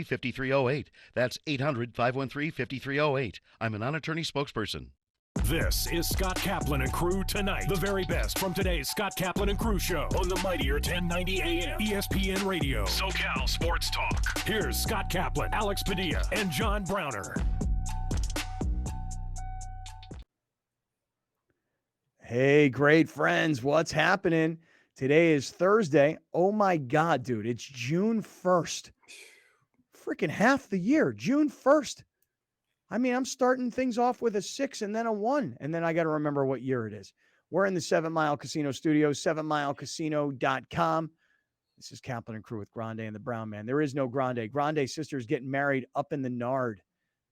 5308. That's 800-513-5308. I'm an non-attorney spokesperson. This is Scott Kaplan and Crew Tonight. The very best from today's Scott Kaplan and Crew show on the mightier 1090 AM ESPN Radio. SoCal Sports Talk. Here's Scott Kaplan, Alex Padilla, and John Browner. Hey, great friends. What's happening? Today is Thursday. Oh my God, dude. It's June 1st. Freaking half the year. June 1st. I mean, I'm starting things off with a 6 and then a 1, and then I got to remember what year it is. We're in the 7 Mile Casino Studios, 7milecasino.com. This is Kaplan and Crew with Grande and the Brown Man. There is no Grande. Grande's sister's getting married up in the Nard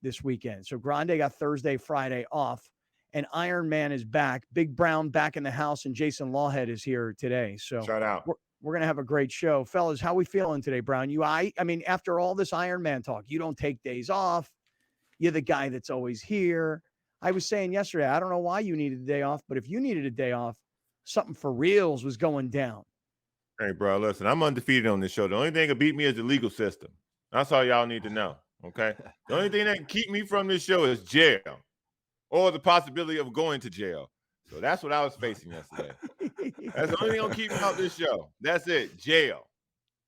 this weekend. So Grande got Thursday, Friday off, and Iron Man is back. Big Brown back in the house, and Jason Lawhead is here today. So shout out. We're going to have a great show. Fellas, how we feeling today, Brown? I mean, after all this Iron Man talk, you don't take days off. You're the guy that's always here. I was saying yesterday, I don't know why you needed a day off, but if you needed a day off, something for reals was going down. Hey, bro, listen, I'm undefeated on this show. The only thing that beat me is the legal system. That's all y'all need to know, okay? The only thing that can keep me from this show is jail or the possibility of going to jail. So that's what I was facing yesterday. That's the only thing that can keep me out this show. That's it, jail.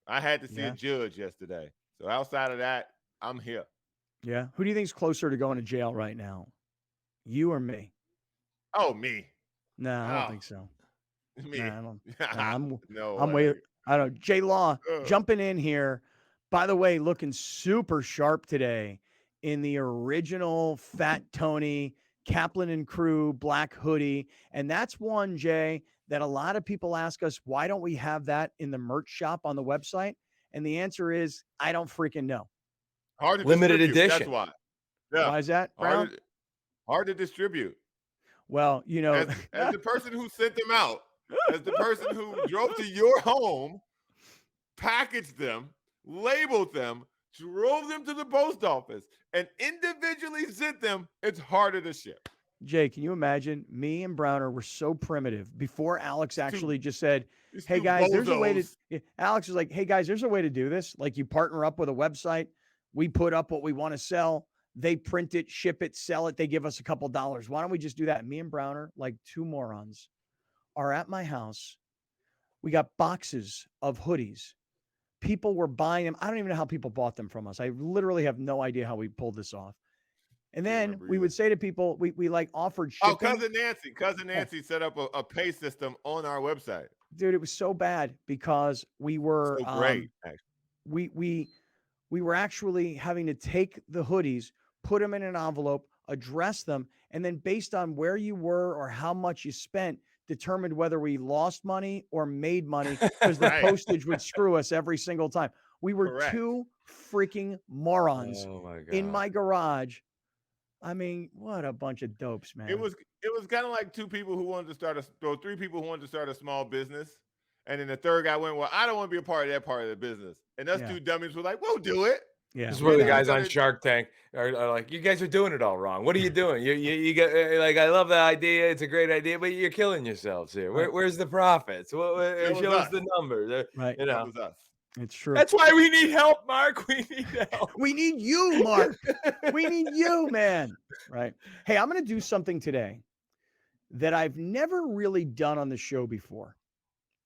I had to see a judge yesterday. So outside of that, I'm here. Yeah. Who do you think's closer to going to jail right now? You or me? Oh, me. No, I don't think so. Me. Nah, I'm no. way. I don't know. J Law jumping in here. By the way, looking super sharp today in the original Fat Tony Kaplan and Crew black hoodie, and that's one, Jay, that a lot of people ask us, why don't we have that in the merch shop on the website? And the answer is, I don't freaking know. Hard to limited edition. That's why. Yeah. Why is that, Brown? Hard to distribute. Well, you know, as the person who sent them out, as the person who drove to your home, packaged them, labeled them, drove them to the post office, and individually sent them, it's harder to ship. Jay, can you imagine? Me and Browner were so primitive before Alex actually just said, hey, guys, there's a way to – Alex was like, hey, guys, there's a way to do this. Like you partner up with a website. We put up what we want to sell. They print it, ship it, sell it. They give us a couple dollars. Why don't we just do that? Me and Browner, like two morons, are at my house. We got boxes of hoodies. People were buying them. I don't even know how people bought them from us. I literally have no idea how we pulled this off. And then we would say to people, we like offered shipping. Oh, Cousin Nancy set up a pay system on our website. Dude, it was so bad because we were so great. Actually. We were actually having to take the hoodies, put them in an envelope, address them, and then based on where you were or how much you spent, determined whether we lost money or made money because the postage would screw us every single time. We were two freaking morons in my garage. I mean, what a bunch of dopes, man. It was kind of like three people who wanted to start a small business. And then the third guy went, well, I don't want to be a part of that part of the business. And us two dummies were like, we'll do it. Yeah. This is where the guys on Shark Tank are like, you guys are doing it all wrong. What are you doing? You get like, I love the idea. It's a great idea, but you're killing yourselves here. Where's the profits? Show us the numbers. Right. You know, it was us. It's true. That's why we need help, Mark. We need help. We need you, Mark. We need you, man. Right. Hey, I'm going to do something today that I've never really done on the show before.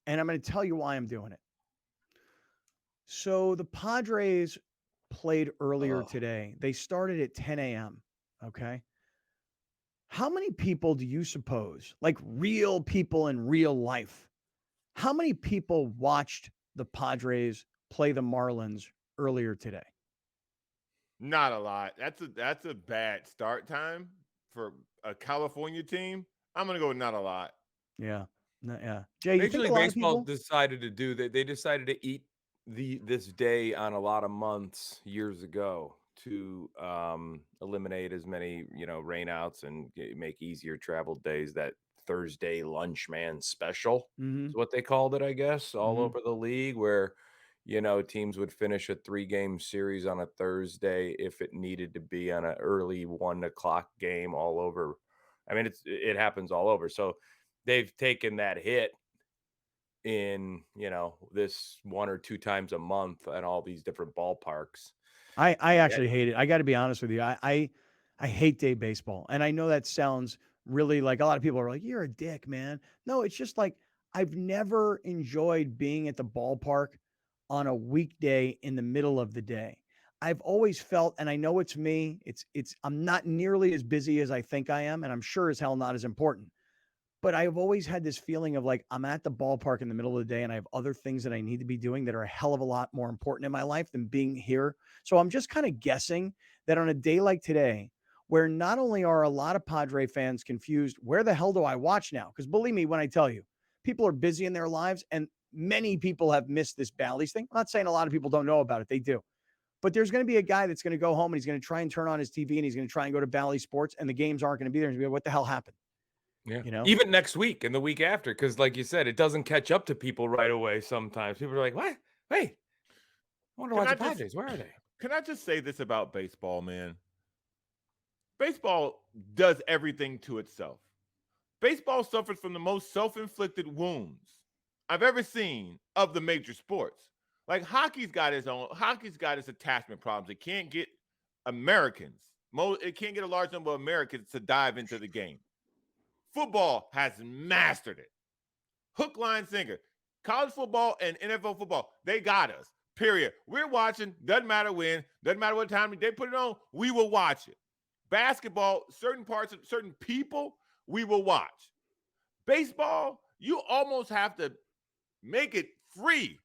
And I'm going to tell you why I'm doing it. So the Padres played earlier today. They started at 10 a.m. Okay. How many people do you suppose, like real people in real life, how many people watched the Padres play the Marlins earlier today? Not a lot. That's a bad start time for a California team. I'm going to go with not a lot. Yeah. No, yeah. Jay, Major League Baseball decided to do that. They decided to eat this day on a lot of months years ago to eliminate as many, rainouts and make easier travel days. That Thursday lunch man special is what they called it, I guess, all over the league, where, teams would finish a 3-game series on a Thursday if it needed to be on an early 1:00 game all over. I mean, it happens all over. So they've taken that hit in, this 1 or 2 times a month at all these different ballparks. I actually hate it. I got to be honest with you. I hate day baseball. And I know that sounds really like a lot of people are like, you're a dick, man. No, it's just like I've never enjoyed being at the ballpark on a weekday in the middle of the day. I've always felt, and I know it's me, I'm not nearly as busy as I think I am, and I'm sure as hell not as important. But I've always had this feeling of like I'm at the ballpark in the middle of the day and I have other things that I need to be doing that are a hell of a lot more important in my life than being here. So I'm just kind of guessing that on a day like today, where not only are a lot of Padre fans confused, where the hell do I watch now? Because believe me when I tell you, people are busy in their lives and many people have missed this Bally's thing. I'm not saying a lot of people don't know about it. They do. But there's going to be a guy that's going to go home and he's going to try and turn on his TV and he's going to try and go to Bally Sports and the games aren't going to be there. And he's going to be like, what the hell happened? Yeah. You know? Even next week and the week after, because like you said, it doesn't catch up to people right away sometimes. People are like, what? Wait, I wonder why the Padres. Where are they? Can I just say this about baseball, man? Baseball does everything to itself. Baseball suffers from the most self-inflicted wounds I've ever seen of the major sports. Like hockey's got its attachment problems. It can't get Americans. It can't get a large number of Americans to dive into the game. Football has mastered it. Hook, line, sinker. College football and NFL football, they got us. Period. We're watching. Doesn't matter when. Doesn't matter what time they put it on. We will watch it. Basketball, certain parts of certain people, we will watch. Baseball, you almost have to make it free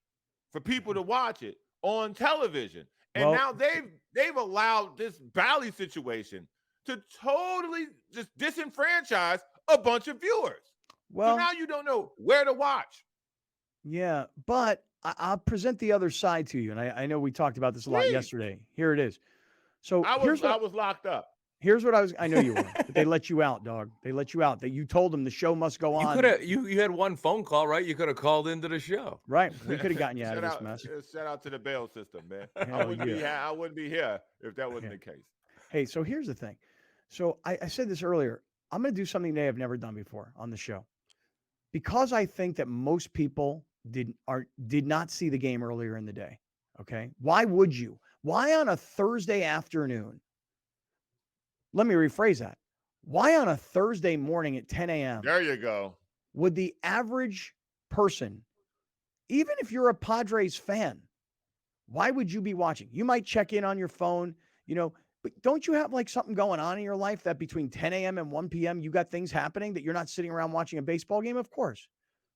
for people to watch it on television. And now they've allowed this Bally situation to totally just disenfranchise a bunch of viewers. Well, so now you don't know where to watch. Yeah, but I'll present the other side to you. And I know we talked about this a lot yesterday. Here it is. So I was locked up. Here's what I know you were, but they let you out, dog. They let you out. That you told them the show must go on. You had one phone call, right? You could have called into the show. Right. We could have gotten you out of this mess. Shout out to the bail system, man. I wouldn't be here if that wasn't the case. Hey, so here's the thing. So I said this earlier. I'm going to do something they have never done before on the show. Because I think that most people did not see the game earlier in the day. Okay. Why would you? Why on a Thursday afternoon? Let me rephrase that. Why on a Thursday morning at 10 a.m. There you go. Would the average person, even if you're a Padres fan, why would you be watching? You might check in on your phone, but don't you have like something going on in your life that between 10 a.m. and 1 p.m. you got things happening that you're not sitting around watching a baseball game? Of course.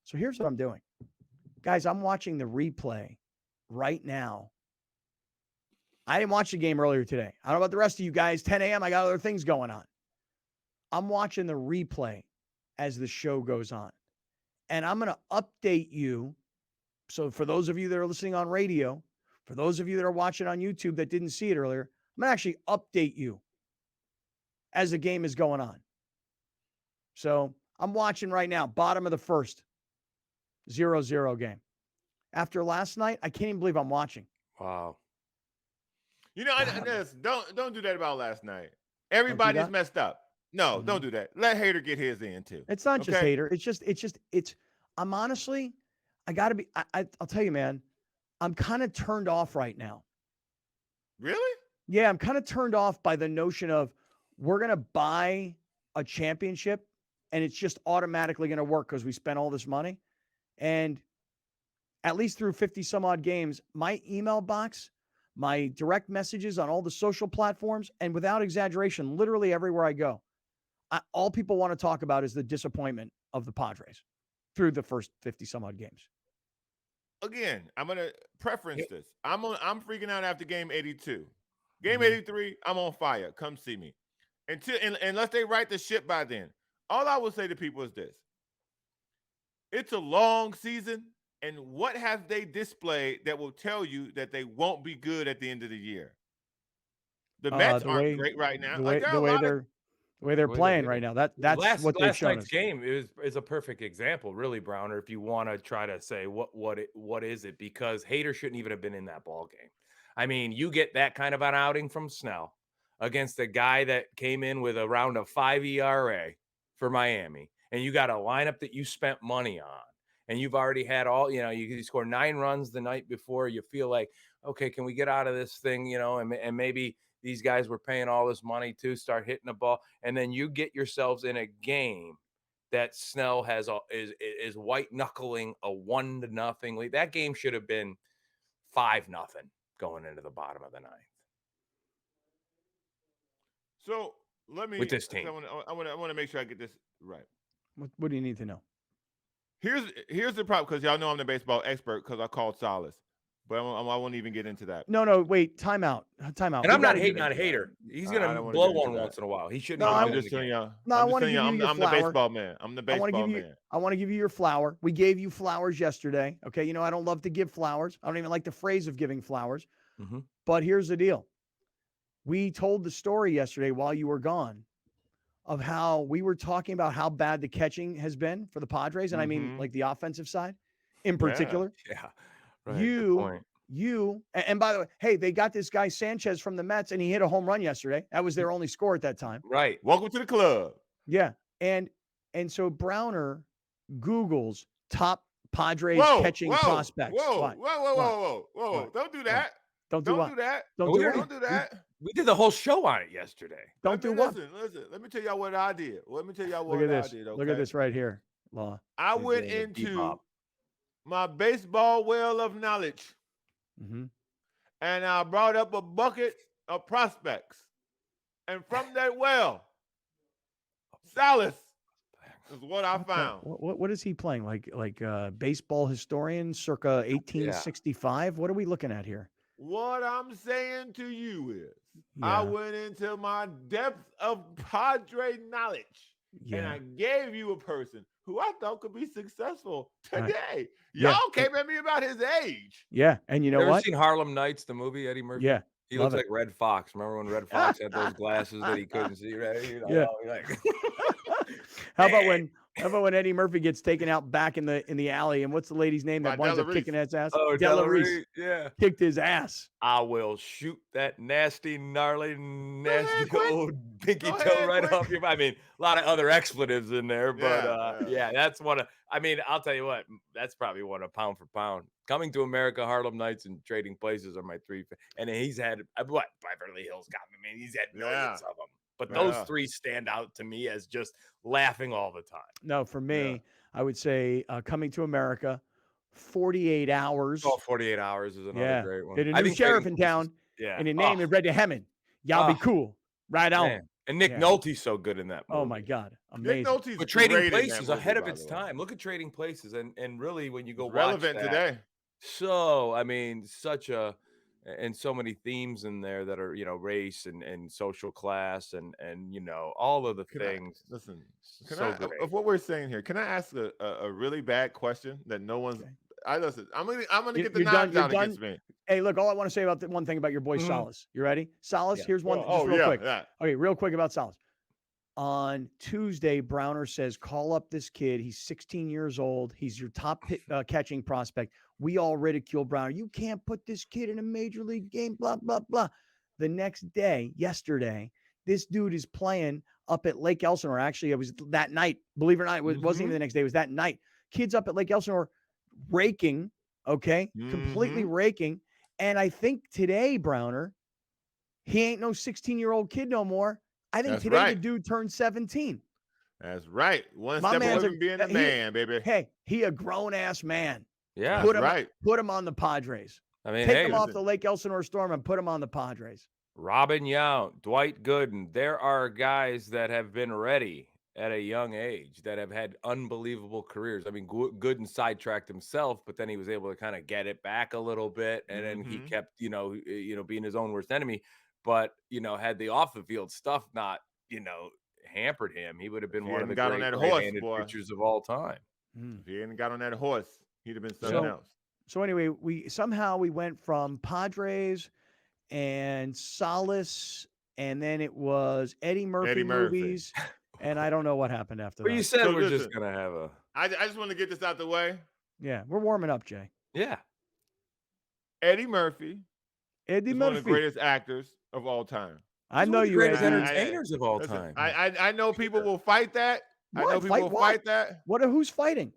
So here's what I'm doing. Guys, I'm watching the replay right now. I didn't watch the game earlier today. I don't know about the rest of you guys. 10 a.m., I got other things going on. I'm watching the replay as the show goes on. And I'm going to update you. So for those of you that are listening on radio, for those of you that are watching on YouTube that didn't see it earlier, I'm going to actually update you as the game is going on. So I'm watching right now, bottom of the first, 0-0 game. After last night, I can't even believe I'm watching. Wow. Don't do that about last night. Everybody's messed up. No, don't do that. Let Hater get his in too. It's not just Hater. I'm honestly, I'll tell you, man, I'm kind of turned off right now. Really? Yeah, I'm kind of turned off by the notion of we're going to buy a championship and it's just automatically going to work because we spent all this money. And at least through 50 some odd games, my email box, my direct messages on all the social platforms, and without exaggeration, literally everywhere I go, all people want to talk about is the disappointment of the Padres through the first 50 some odd games. Again, I'm going to preference this. I'm freaking out after game 82. Game 83, I'm on fire. Come see me. Unless they write the ship by then. All I will say to people is this. It's a long season. And what have they displayed that will tell you that they won't be good at the end of the year? The Mets aren't great right now. The way they're playing right now. That's what they've shown us. Last night's game is a perfect example, really, Browner. If you want to try to say what is it, because Hader shouldn't even have been in that ball game. I mean, you get that kind of an outing from Snell against a guy that came in with around a 5 ERA for Miami, and you got a lineup that you spent money on. And you've already had you scored 9 runs the night before. You feel like, okay, can we get out of this thing, and maybe these guys were paying all this money to start hitting the ball, and then you get yourselves in a game that Snell is white knuckling a 1-0 lead. That game should have been 5-0 going into the bottom of the ninth. So let me. With this team. I want to make sure I get this right. What do you need to know? Here's the problem, because y'all know I'm the baseball expert because I called Salas, but I won't even get into that. No, wait, timeout. And I'm not hating on a hater. He's gonna blow one once in a while. He shouldn't. No, I'm just telling y'all. No, I want to give you your I'm the flower. baseball man. I'm the baseball man. I want to give you your flower. We gave you flowers yesterday. Okay, I don't love to give flowers. I don't even like the phrase of giving flowers. Mm-hmm. But here's the deal. We told the story yesterday while you were gone of how we were talking about how bad the catching has been for the Padres, and I mean like the offensive side in particular. Yeah. Right. And by the way, hey, they got this guy Sanchez from the Mets, and he hit a home run yesterday. That was their only score at that time. Right. Welcome to the club. Yeah. And so Browner Googles top Padres catching prospects. Whoa. Don't do that. Don't do that. Don't do that. We did the whole show on it yesterday. Listen. Let me tell y'all what I did. Look at this. Okay? Look at this right here, Law. I went into my baseball well of knowledge, and I brought up a bucket of prospects, and from that well, Salas is what I found. What is he playing? Like baseball historian circa 1865? What are we looking at here? What I'm saying to you is, I went into my depth of Padre knowledge, and I gave you a person who I thought could be successful today. Y'all came at me about his age. Yeah, and you know what? Ever seen Harlem Nights, the movie, Eddie Murphy? Yeah. He looks like Red Fox. Remember when Red Fox had those glasses that he couldn't see, right? How about when Eddie Murphy gets taken out back in the alley, and what's the lady's name that winds up kicking his ass? Oh, Della Reese. Yeah. Kicked his ass. I will shoot that nasty old pinky toe right off your. I mean, a lot of other expletives in there, but that's one of. I mean, I'll tell you what, that's probably one of pound for pound. Coming to America, Harlem Nights, and Trading Places are my three. And he's had Beverly Hills Cop. I mean, he's had millions of them. But those three stand out to me as just laughing all the time. No, for me, I would say Coming to America, 48 Hours. Oh, 48 Hours is another great one. There's a new sheriff in town, and his name is Red Hammond. Y'all be cool. Right on. Man. And Nick Nolte's so good in that movie. Oh, my God. Amazing. Nick Nolte's but Trading great Places movie, ahead of its time. Look at Trading Places. And really, when you go watch relevant that, today. So, I mean, and so many themes in there that are, race and social class and all of the things. Of what we're saying here, can I ask a really bad question that no one's I'm gonna get the knives out against me. Hey, look, all I want to say about the one thing about your boy Salas. You ready? Salas, here's one real quick. Yeah. Okay, real quick about Salas. On Tuesday, Browner says, call up this kid. He's 16 years old. He's your top catching prospect. We all ridicule Browner. You can't put this kid in a major league game, blah, blah, blah. The next day, yesterday, this dude is playing up at Lake Elsinore. Actually, it was that night. Believe it or not, it wasn't even the next day. It was that night. Kids up at Lake Elsinore raking, completely raking. And I think today, Browner, he ain't no 16-year-old kid no more. I think the dude turned 17. That's right. One step away from being a man, baby. Hey, he a grown-ass man. Yeah, put him on the Padres. I mean, take him off the Lake Elsinore Storm and put him on the Padres. Robin Yount, Dwight Gooden. There are guys that have been ready at a young age that have had unbelievable careers. I mean, Gooden sidetracked himself, but then he was able to kind of get it back a little bit, and then he kept, being his own worst enemy. But had the off the field stuff not, hampered him, he would have been one of the great right-handed pitchers of all time. If he hadn't got on that horse, he'd have been something else. So anyway, we went from Padres and Salas, and then it was Eddie Murphy movies, and I don't know what happened after that. But you said we're just gonna have a. I just want to get this out the way. Yeah, we're warming up, Jay. Yeah. Eddie Murphy. One of the greatest actors of all time. I know you greatest entertainers of all time. I know people will fight that. I know people will fight that. Who's fighting?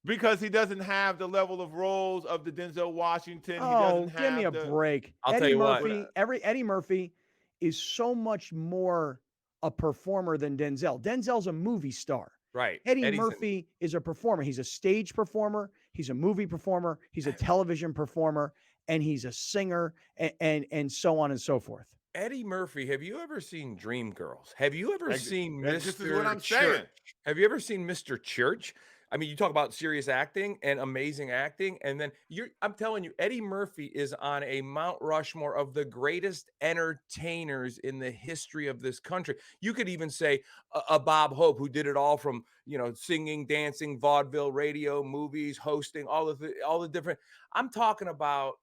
Because he doesn't have the level of roles of the Denzel Washington. He Oh, doesn't give me a have the break. I'll tell Eddie you what. Murphy, Eddie Murphy is so much more a performer than Denzel. Denzel's a movie star. Right. Eddie Murphy is a performer. He's a stage performer. He's a movie performer. He's a television performer, and he's a singer, and so on and so forth. Eddie Murphy, have you ever seen Dreamgirls? Have you ever seen This is what Mr. I'm Church? saying. Have you ever seen Mr. Church? I mean, you talk about serious acting and amazing acting, and then I'm telling you, Eddie Murphy is on a Mount Rushmore of the greatest entertainers in the history of this country. You could even say a Bob Hope, who did it all from, singing, dancing, vaudeville, radio, movies, hosting, all the different. I'm talking about,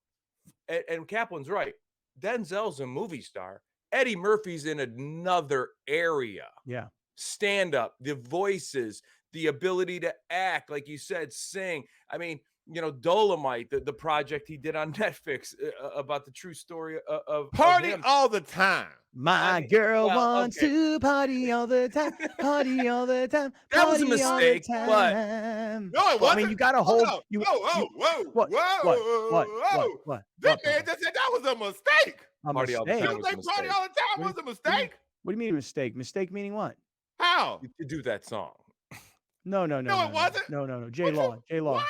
and Kaplan's right. Denzel's a movie star. Eddie Murphy's in another area. Yeah. Stand up, the voices, the ability to act, like you said, sing. I mean, Dolomite, the project he did on Netflix about the true story of Party him. all the time. My girl wants to party all the time, party all the time. That was a party all the mistake, but time. No, it wasn't. I mean, you got to hold. Whoa, What? That man just said that was a mistake. A Party all the mistake. time. You was a think party mistake. all the time was a mistake? What do you mean mistake? Mistake meaning what? How? To do that song. No, it wasn't. No. J What Law. what?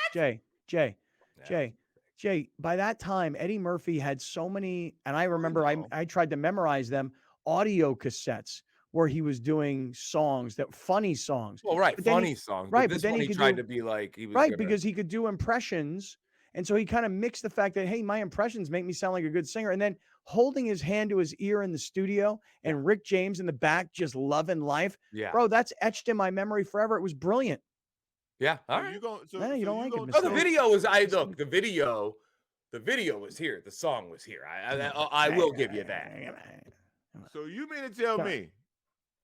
Jay. By that time, Eddie Murphy had so many, and I remember know. I tried to memorize them, audio cassettes where he was doing songs, funny songs. Well, right, But then funny songs. right, But but this then one he he could tried do- to be like he was Right, gonna- because he could do impressions. And so he kind of mixed the fact that, hey, my impressions make me sound like a good singer. And then holding his hand to his ear in the studio and Rick James in the back just loving life. yeah, Bro, that's etched in my memory forever. It was brilliant. yeah. All So right. you gon- so- Yeah, you so don't like it, gonna Oh, the Mr. tell- video was the video was here. The song was here. I will give you that. So you mean to tell Go. me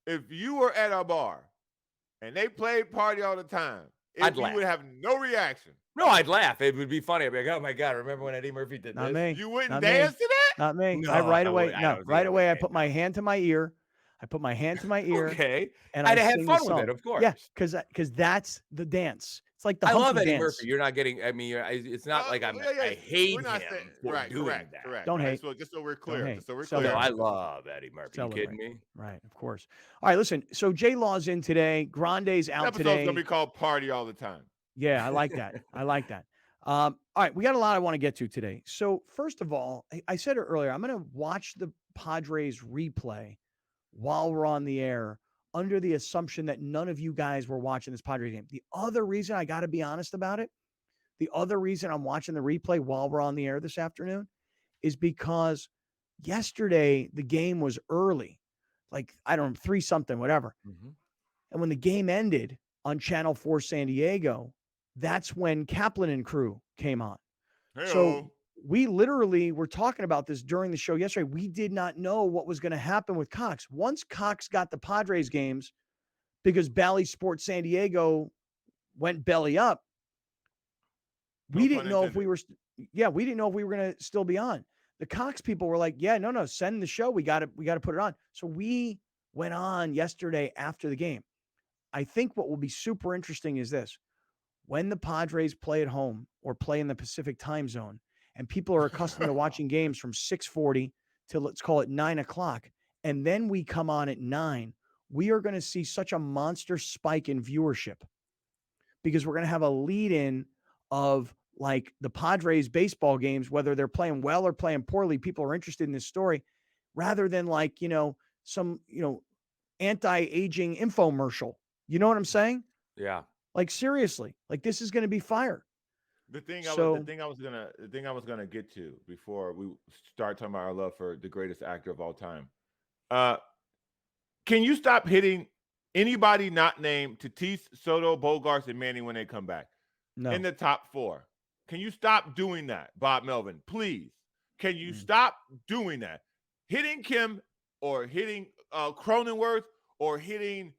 if you were at a bar and they played party all the time, I'd you laugh. would have no reaction? No, I'd laugh. It would be funny. I'd be like, oh my God, remember when Eddie Murphy did Not this? me. You wouldn't Not me. dance to that? Not me. No, I right I away. wouldn't. I No, don't right think I away. I would. put my hand to my ear. Okay. And I'd I have had sing fun the with it, song. of course. Yeah, because that's the dance. It's like the I Humpty love Eddie dance. Murphy. You're not getting. I mean, it's not like I hate We're him not saying- for right, doing correct, that. correct. Don't right. hate. So just so we're clear. hate. Just so we're Celebrate. clear. No, I love Eddie Murphy. You kidding Celebrate. me? Right, of course. All right, listen. So J Law's in today. Grande's This out episode's today. gonna be called "Party All the Time." Yeah, I like that. All right, we got a lot I want to get to today. So first of all, I said it earlier. I'm going to watch the Padres replay while we're on the air, under the assumption that none of you guys were watching this Padres game. The other reason I got to be honest about it, the other reason I'm watching the replay while we're on the air this afternoon is because yesterday the game was early, like, I don't know, 3-something, whatever. Mm-hmm. And when the game ended on Channel 4 San Diego, that's when Kaplan and Crew came on. Hey-o. So we literally were talking about this during the show yesterday. We did not know what was going to happen with Cox. Once Cox got the Padres games, because Bally Sports San Diego went belly up, we didn't know if we were, we didn't know if we were going to still be on. The Cox people were like, yeah, no, send the show. We got to put it on. So we went on yesterday after the game. I think what will be super interesting is this. When the Padres play at home or play in the Pacific time zone, and people are accustomed to watching games from 6:40 to, let's call it 9 o'clock, and then we come on at 9, we are going to see such a monster spike in viewership, because we're going to have a lead-in of like the Padres baseball games, whether they're playing well or playing poorly. People are interested in this story rather than like, some, anti-aging infomercial. You know what I'm saying? Yeah. Like, seriously, like, this is going to be fire. The thing I was gonna get to before we start talking about our love for the greatest actor of all time. Can you stop hitting anybody not named Tatis, Soto, Bogarts, and Manny when they come back No. in the top 4? Can you stop doing that, Bob Melvin? Please. Can you stop doing that? Hitting Kim or hitting Cronenworth or hitting,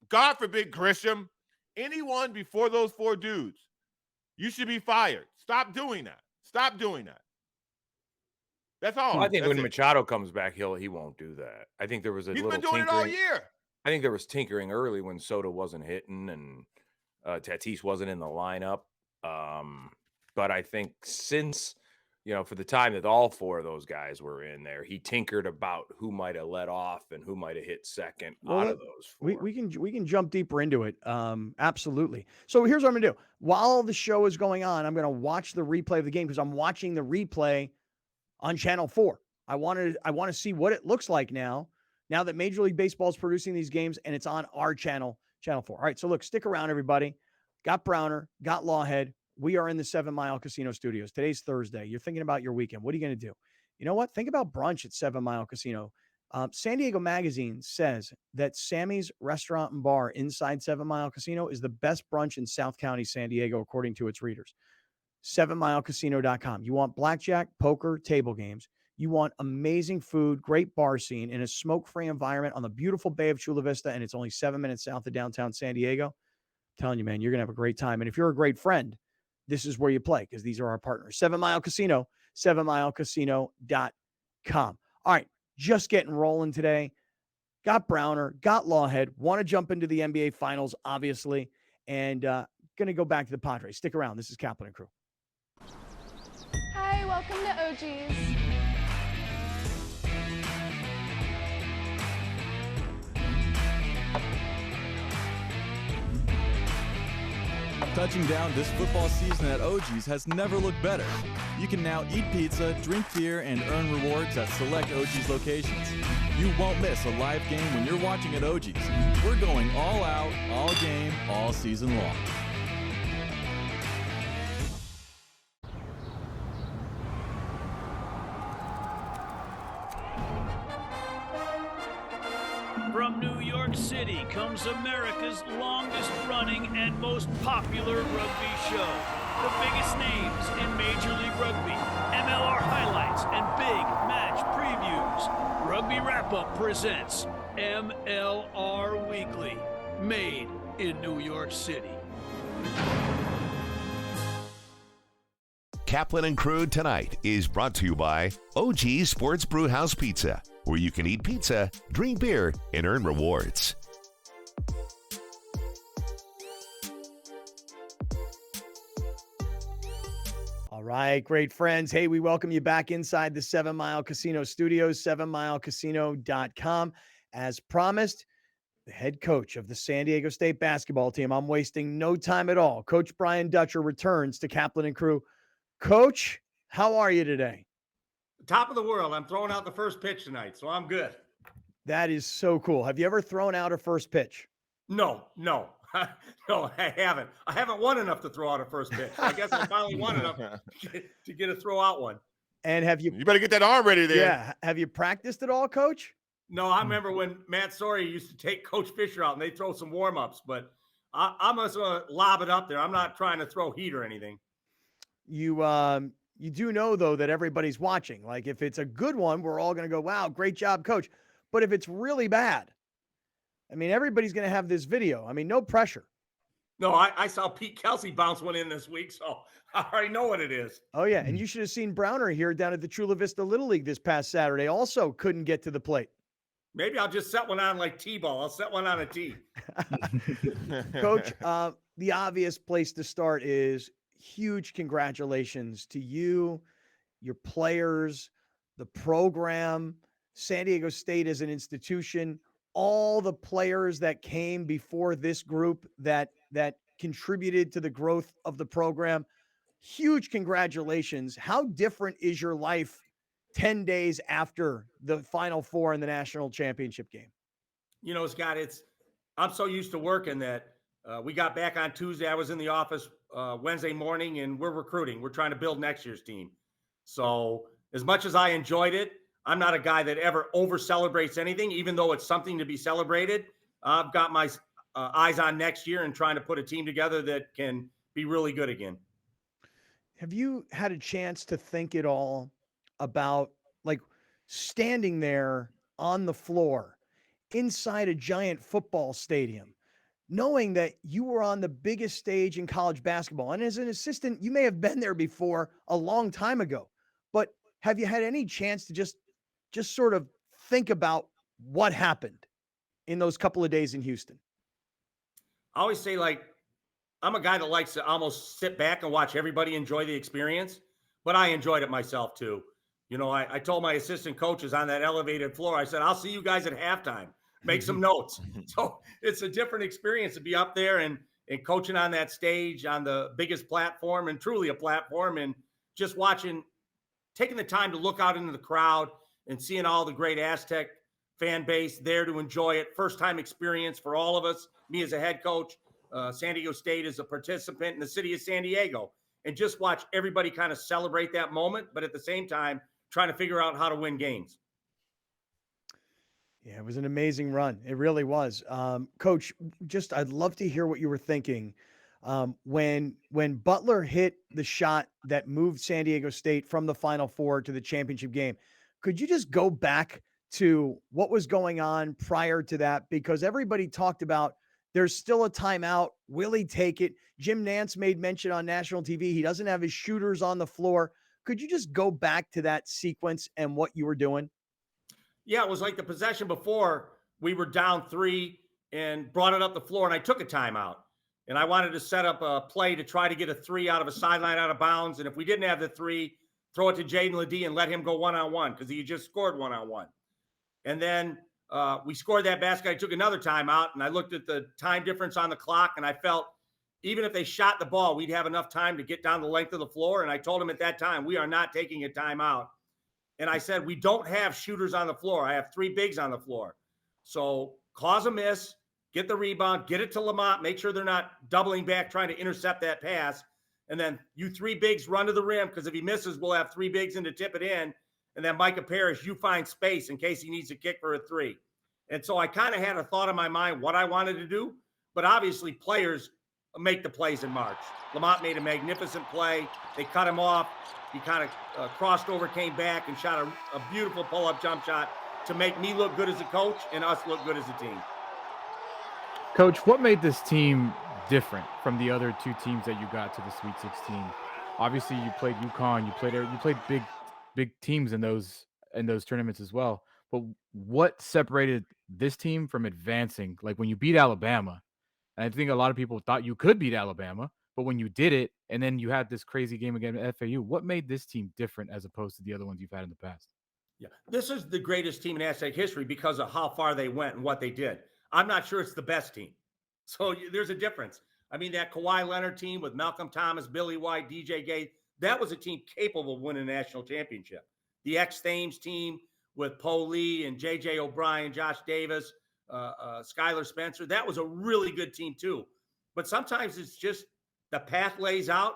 God forbid, Grisham, anyone before those 4 dudes, you should be fired. Stop doing that. Stop doing that. That's all. Well, I think That's when it. Machado comes back, he won't do that. I think there was a He's little been doing tinkering. it all year. I think there was tinkering early when Soto wasn't hitting, and Tatis wasn't in the lineup. But I think since, for the time that all four of those guys were in there, he tinkered about who might have led off and who might have hit second out of those four. We can jump deeper into it. Absolutely. So here's what I'm gonna do. While the show is going on, I'm gonna watch the replay of the game because I'm watching the replay on Channel 4. I want to see what it looks like now that Major League Baseball is producing these games and it's on our channel, Channel 4. All right, so look, stick around, everybody. Got Browner, got Lawhead. We are in the 7 Mile Casino Studios. Today's Thursday. You're thinking about your weekend. What are you going to do? You know what? Think about brunch at 7 Mile Casino. San Diego Magazine says that Sammy's Restaurant and Bar inside 7 Mile Casino is the best brunch in South County, San Diego, according to its readers. 7milecasino.com. You want blackjack, poker, table games. You want amazing food, great bar scene in a smoke-free environment on the beautiful Bay of Chula Vista, and it's only 7 minutes south of downtown San Diego. I'm telling you, man, you're going to have a great time. And if you're a great friend, this is where you play because these are our partners. 7 Mile Casino, 7milecasino.com. All right, just getting rolling today. Got Browner, got Lawhead. Want to jump into the NBA Finals, obviously, and going to go back to the Padres. Stick around. This is Kaplan and Crew. Hi, welcome to OG's. Touching down this football season at OG's has never looked better. You can now eat pizza, drink beer, and earn rewards at select OG's locations. You won't miss a live game when you're watching at OG's. We're going all out, all game, all season long. From New York City comes America's longest running and most popular rugby show. The biggest names in Major League Rugby, MLR highlights, and big match previews. Rugby Wrap-Up presents MLR Weekly, made in New York City. Kaplan and Crew Tonight is brought to you by OG Sports Brewhouse Pizza, where you can eat pizza, drink beer, and earn rewards. All right, great friends. Hey, we welcome you back inside the 7 Mile Casino Studios, 7milecasino.com. As promised, the head coach of the San Diego State basketball team, I'm wasting no time at all. Coach Brian Dutcher returns to Kaplan and Crew. Coach, how are you today? Top of the world. I'm throwing out the first pitch tonight, so I'm good. That is so cool. Have you ever thrown out a first pitch? No, no, I haven't. I haven't won enough to throw out a first pitch. I guess I finally won enough to get a throw out one. And have you? You better get that arm ready there. Yeah. Have you practiced at all, Coach? No, I remember when Matt Sorey used to take Coach Fisher out and they throw some warm-ups, but I'm just going to lob it up there. I'm not trying to throw heat or anything. You do know, though, that everybody's watching. Like, if it's a good one, we're all going to go, wow, great job, Coach. But if it's really bad, I mean, everybody's going to have this video. I mean, no pressure. No, I saw Pete Kelsey bounce one in this week, so I already know what it is. Oh, yeah, and you should have seen Browner here down at the Chula Vista Little League this past Saturday. Also couldn't get to the plate. Maybe I'll just set one on like T-ball. I'll set one on a tee. Coach, the obvious place to start is huge congratulations to you, your players, the program, San Diego State as an institution, all the players that came before this group that contributed to the growth of the program. Huge congratulations. How different is your life 10 days after the Final Four in the national championship game? You know, Scott, I'm so used to working that we got back on Tuesday. I was in the office Wednesday morning, and we're recruiting. We're trying to build next year's team. So as much as I enjoyed it, I'm not a guy that ever over celebrates anything, even though it's something to be celebrated. I've got my eyes on next year and trying to put a team together that can be really good again. Have you had a chance to think at all about, like, standing there on the floor inside a giant football stadium, knowing that you were on the biggest stage in college basketball? And as an assistant, you may have been there before a long time ago, but have you had any chance to just sort of think about what happened in those couple of days in Houston? I always say, like, I'm a guy that likes to almost sit back and watch everybody enjoy the experience, but I enjoyed it myself too. You know, I told my assistant coaches on that elevated floor, I said, I'll see you guys at halftime. Make some notes. So it's a different experience to be up there and coaching on that stage on the biggest platform and truly a platform, and just watching, taking the time to look out into the crowd and seeing all the great Aztec fan base there to enjoy it. First time experience for all of us, me as a head coach, San Diego State as a participant in the city of San Diego, and just watch everybody kind of celebrate that moment, but at the same time, trying to figure out how to win games. Yeah, it was an amazing run. It really was. Coach, just I'd love to hear what you were thinking when Butler hit the shot that moved San Diego State from the Final Four to the championship game. Could you just go back to what was going on prior to that? Because everybody talked about there's still a timeout. Will he take it? Jim Nance made mention on national TV. He doesn't have his shooters on the floor. Could you just go back to that sequence and what you were doing? Yeah, it was like the possession before. We were down 3 and brought it up the floor, and I took a timeout. And I wanted to set up a play to try to get a 3 out of a sideline out of bounds. And if we didn't have the 3, throw it to Jaden Ledee and let him go one-on-one because he just scored one-on-one. And then we scored that basket. I took another timeout, and I looked at the time difference on the clock, and I felt even if they shot the ball, we'd have enough time to get down the length of the floor. And I told him at that time, we are not taking a timeout. And I said, we don't have shooters on the floor. I have 3 bigs on the floor. So cause a miss, get the rebound, get it to Lamont, make sure they're not doubling back trying to intercept that pass. And then you 3 bigs run to the rim, because if he misses, we'll have 3 bigs in to tip it in. And then Micah Parrish, you find space in case he needs to kick for a 3. And so I kind of had a thought in my mind what I wanted to do. But obviously players make the plays in March. Lamont made a magnificent play. They cut him off. He kind of crossed over, came back, and shot a beautiful pull-up jump shot to make me look good as a coach and us look good as a team. Coach, what made this team different from the other 2 teams that you got to the Sweet 16? Obviously, you played UConn, you played big teams in those tournaments as well. But what separated this team from advancing? Like when you beat Alabama, and I think a lot of people thought you could beat Alabama, but when you did it, and then you had this crazy game against FAU, what made this team different as opposed to the other ones you've had in the past? Yeah, this is the greatest team in Aztec history because of how far they went and what they did. I'm not sure it's the best team. So there's a difference. I mean, that Kawhi Leonard team with Malcolm Thomas, Billy White, DJ Gay, that was a team capable of winning a national championship. The X-Thames team with Poe Lee and J.J. O'Brien, Josh Davis, Skylar Spencer, that was a really good team too. But sometimes it's just the path lays out.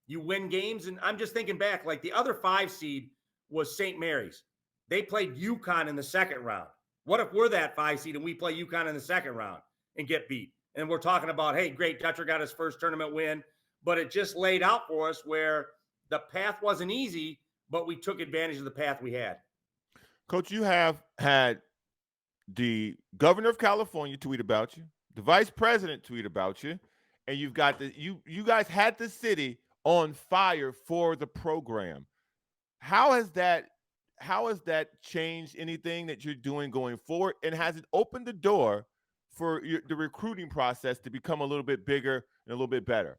You win games. And I'm just thinking back, like the other 5 seed was St. Mary's. They played UConn in the second round. What if we're that 5 seed and we play UConn in the second round and get beat? And we're talking about, hey, great, Dutcher got his first tournament win, but it just laid out for us where the path wasn't easy, but we took advantage of the path we had. Coach, you have had the governor of California tweet about you, the vice president tweet about you, and you've got you guys had the city on fire for the program. How has that changed anything that you're doing going forward? And has it opened the door for the recruiting process to become a little bit bigger and a little bit better?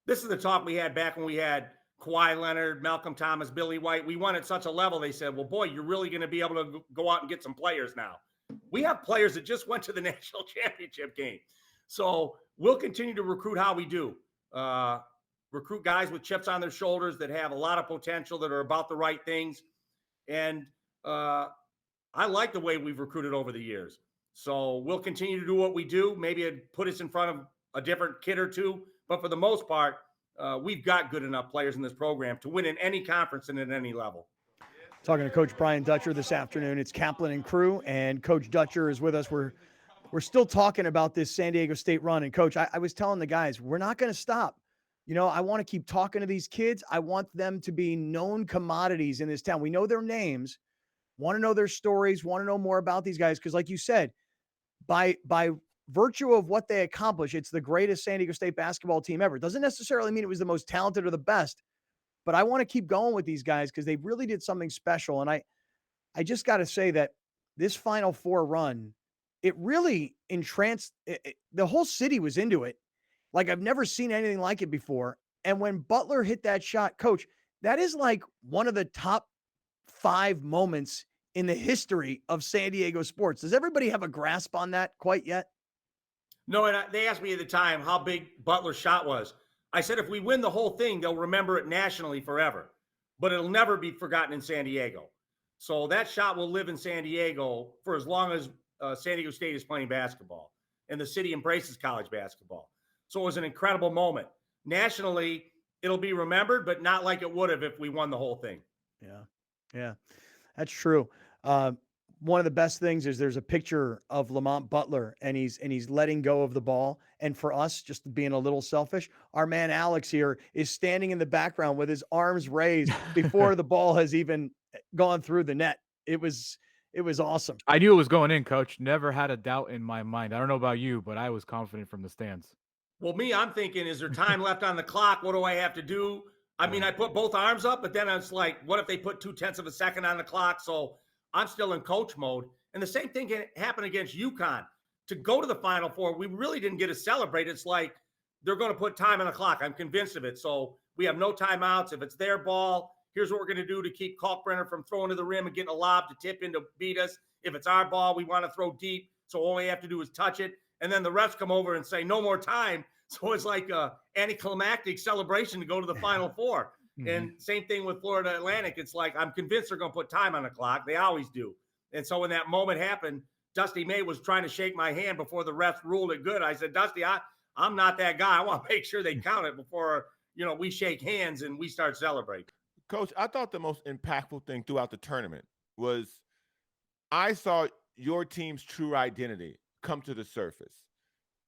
This is the talk we had back when we had Kawhi Leonard, Malcolm Thomas, Billy White. We won at such a level, they said, well, boy, you're really going to be able to go out and get some players now. We have players that just went to the national championship game. So we'll continue to recruit how we do. Recruit guys with chips on their shoulders that have a lot of potential, that are about the right things. And I like the way we've recruited over the years. So we'll continue to do what we do. Maybe it put us in front of a different kid or 2. But for the most part, we've got good enough players in this program to win in any conference and at any level. Talking to Coach Brian Dutcher this afternoon. It's Kaplan and Crew, and Coach Dutcher is with us. We're still talking about this San Diego State run. And, Coach, I was telling the guys, we're not going to stop. You know, I want to keep talking to these kids. I want them to be known commodities in this town. We know their names, want to know their stories, want to know more about these guys. Because like you said, by virtue of what they accomplish, it's the greatest San Diego State basketball team ever. It doesn't necessarily mean it was the most talented or the best, but I want to keep going with these guys because they really did something special. And I just got to say that this Final Four run, it really entranced, the whole city was into it. Like I've never seen anything like it before. And when Butler hit that shot, coach, that is like one of the top 5 moments in the history of San Diego sports. Does everybody have a grasp on that quite yet? No, and they asked me at the time how big Butler's shot was. I said, if we win the whole thing, they'll remember it nationally forever, but it'll never be forgotten in San Diego. So that shot will live in San Diego for as long as San Diego State is playing basketball and the city embraces college basketball. So it was an incredible moment. Nationally, it'll be remembered, but not like it would have if we won the whole thing. Yeah, that's true. One of the best things is there's a picture of Lamont Butler and he's letting go of the ball. And for us, just being a little selfish, our man Alex here is standing in the background with his arms raised before the ball has even gone through the net. It was awesome. I knew it was going in, coach. Never had a doubt in my mind. I don't know about you, but I was confident from the stands. Well, I'm thinking, is there time left on the clock? What do I have to do? I mean, I put both arms up, but then I was like, what if they put 0.2 of a second on the clock? So I'm still in coach mode. And the same thing can happen against UConn. To go to the Final Four, we really didn't get to celebrate. It's like they're going to put time on the clock. I'm convinced of it. So we have no timeouts. If it's their ball, here's what we're going to do to keep Kalkbrenner from throwing to the rim and getting a lob to tip in to beat us. If it's our ball, we want to throw deep. So all we have to do is touch it. And then the refs come over and say, no more time. So it's like a anticlimactic celebration to go to the Final Four. Mm-hmm. And same thing with Florida Atlantic. It's like, I'm convinced they're going to put time on the clock. They always do. And so when that moment happened, Dusty May was trying to shake my hand before the refs ruled it good. I said, Dusty, I'm not that guy. I want to make sure they count it before, we shake hands and we start celebrating. Coach, I thought the most impactful thing throughout the tournament was I saw your team's true identity come to the surface.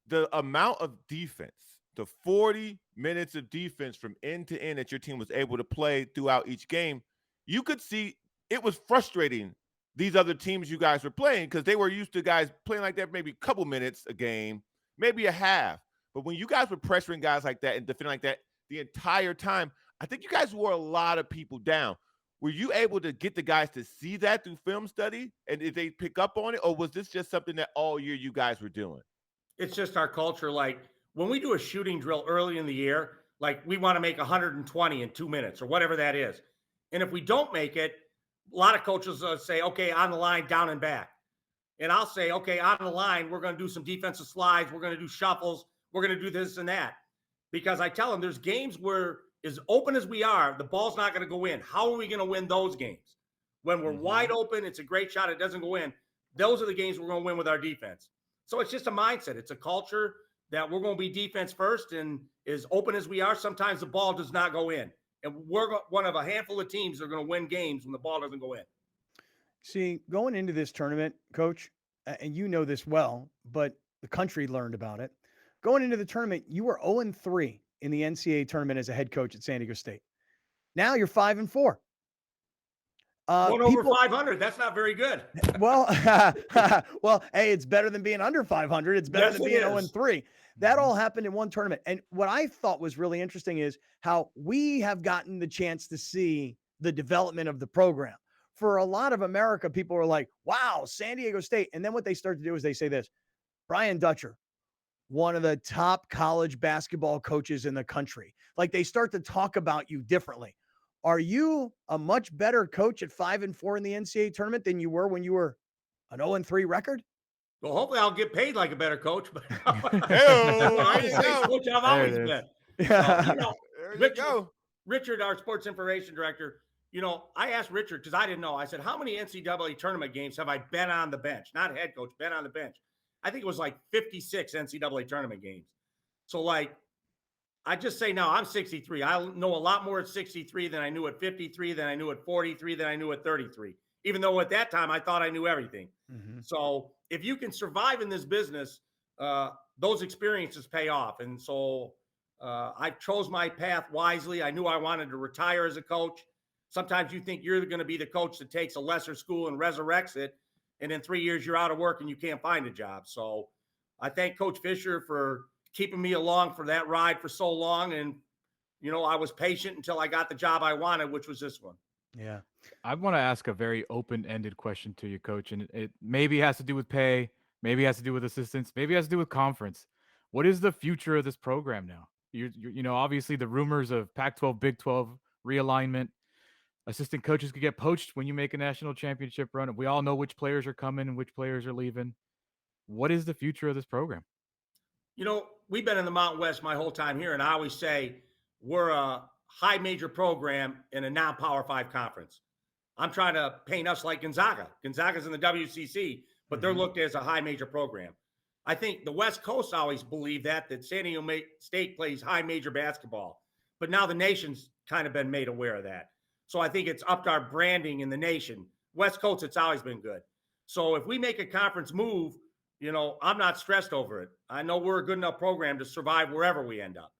The amount of defense, the 40 minutes of defense from end to end that your team was able to play throughout each game, you could see it was frustrating these other teams you guys were playing because they were used to guys playing like that maybe a couple minutes a game, maybe a half. But when you guys were pressuring guys like that and defending like that the entire time, I think you guys wore a lot of people down. Were you able to get the guys to see that through film study? And did they pick up on it? Or was this just something that all year you guys were doing? It's just our culture. Like when we do a shooting drill early in the year, like we want to make 120 in 2 minutes or whatever that is. And if we don't make it, a lot of coaches say, okay, on the line, down and back. And I'll say, okay, on the line, we're going to do some defensive slides. We're going to do shuffles. We're going to do this and that. Because I tell them there's games where as open as we are, the ball's not going to go in. How are we going to win those games? When we're wide open, it's a great shot. It doesn't go in. Those are the games we're going to win with our defense. So it's just a mindset. It's a culture that we're going to be defense first. And as open as we are, sometimes the ball does not go in. And we're one of a handful of teams that are going to win games when the ball doesn't go in. See, going into this tournament, Coach, and you know this well, but the country learned about it. Going into the tournament, you were 0-3 in the NCAA tournament as a head coach at San Diego State. Now you're 5-4. Going over 500. That's not very good. Well, hey, it's better than being under 500. It's better than being 0-3. That all happened in one tournament. And what I thought was really interesting is how we have gotten the chance to see the development of the program. For a lot of America, people are like, wow, San Diego State. And then what they start to do is they say this, Brian Dutcher, one of the top college basketball coaches in the country. Like they start to talk about you differently. Are you a much better coach at 5-4 in the NCAA tournament than you were when you were an 0-3 record? Well, hopefully I'll get paid like a better coach. But Coach, I've always been. Richard, our sports information director, I asked Richard because I didn't know. I said, how many NCAA tournament games have I been on the bench? Not head coach, been on the bench. I think it was like 56 NCAA tournament games. So I just say now I'm 63. I know a lot more at 63 than I knew at 53, than I knew at 43, than I knew at 33. Even though at that time I thought I knew everything. Mm-hmm. So if you can survive in this business, those experiences pay off. And so I chose my path wisely. I knew I wanted to retire as a coach. Sometimes you think you're going to be the coach that takes a lesser school and resurrects it. And in 3 years, you're out of work and you can't find a job. So I thank Coach Fisher for keeping me along for that ride for so long. And, I was patient until I got the job I wanted, which was this one. Yeah. I want to ask a very open-ended question to you, Coach. And it maybe has to do with pay, maybe has to do with assistants, maybe has to do with conference. What is the future of this program now? Obviously the rumors of Pac-12, Big 12 realignment, assistant coaches could get poached when you make a national championship run. We all know which players are coming and which players are leaving. What is the future of this program? We've been in the Mountain West my whole time here, and I always say we're a high major program in a non-Power 5 conference. I'm trying to paint us like Gonzaga. Gonzaga's in the WCC, but they're looked at as a high major program. I think the West Coast always believed that San Diego State plays high major basketball, but now the nation's kind of been made aware of that. So I think it's upped our branding in the nation. West Coast, it's always been good. So if we make a conference move, I'm not stressed over it. I know we're a good enough program to survive wherever we end up.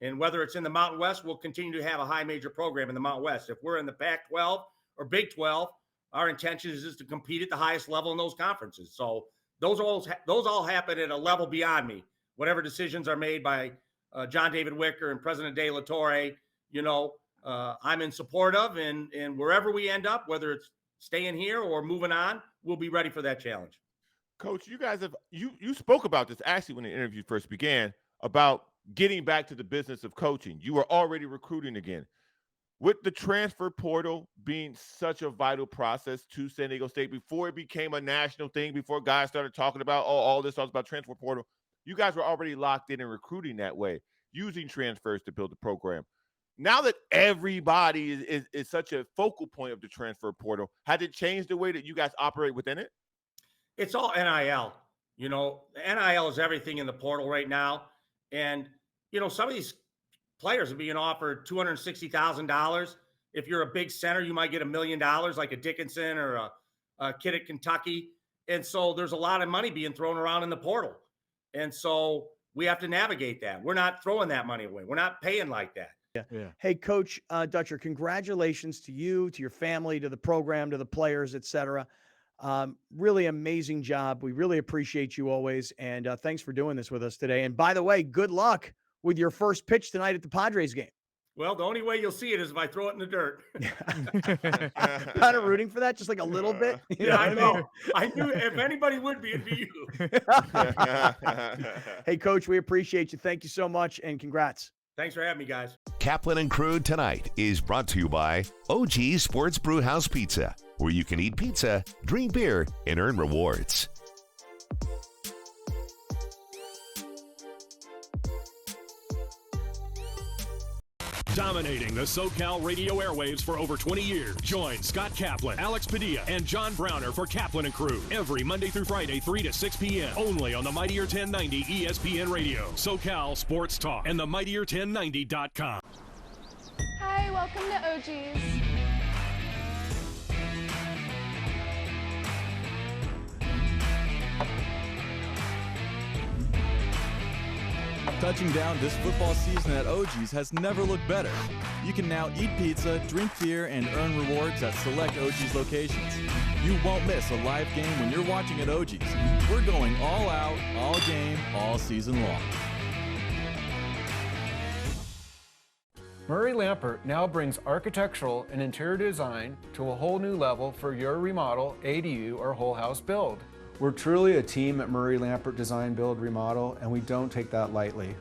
And whether it's in the Mountain West, we'll continue to have a high major program in the Mountain West. If we're in the Pac-12 or Big 12, our intention is to compete at the highest level in those conferences. So those all happen at a level beyond me. Whatever decisions are made by John David Wicker and President De La Torre, I'm in support of, and wherever we end up, whether it's staying here or moving on, we'll be ready for that challenge. Coach, you guys have you spoke about this actually when the interview first began about getting back to the business of coaching. You were already recruiting again. With the transfer portal being such a vital process to San Diego State before it became a national thing, before guys started talking about all this talks about transfer portal, you guys were already locked in and recruiting that way, using transfers to build the program. Now that everybody is such a focal point of the transfer portal, has it changed the way that you guys operate within it? It's all NIL. NIL is everything in the portal right now. And, some of these players are being offered $260,000. If you're a big center, you might get $1 million, like a Dickinson or a kid at Kentucky. And so there's a lot of money being thrown around in the portal. And so we have to navigate that. We're not throwing that money away. We're not paying like that. Yeah. Hey, Coach Dutcher, congratulations to you, to your family, to the program, to the players, et cetera. Really amazing job. We really appreciate you always. And thanks for doing this with us today. And by the way, good luck with your first pitch tonight at the Padres game. Well, the only way you'll see it is if I throw it in the dirt. Kind of rooting for that, just like a little bit. I know. I knew if anybody would be, it'd be you. Hey, Coach, we appreciate you. Thank you so much, and congrats. Thanks for having me, guys. Kaplan and Crew Tonight is brought to you by OG Sports Brewhouse Pizza, where you can eat pizza, drink beer, and earn rewards. Dominating the SoCal radio airwaves for over 20 years. Join Scott Kaplan, Alex Padilla, and John Browner for Kaplan and Crew every Monday through Friday, 3 to 6 p.m. Only on the Mightier 1090 ESPN Radio, SoCal Sports Talk, and the Mightier1090.com. Hi, welcome to OG's. Touching down this football season at OG's has never looked better. You can now eat pizza, drink beer, and earn rewards at select OG's locations. You won't miss a live game when you're watching at OG's. We're going all out, all game, all season long. Murray Lampert now brings architectural and interior design to a whole new level for your remodel, ADU, or whole house build. We're truly a team at Murray Lampert Design, Build, Remodel, and we don't take that lightly.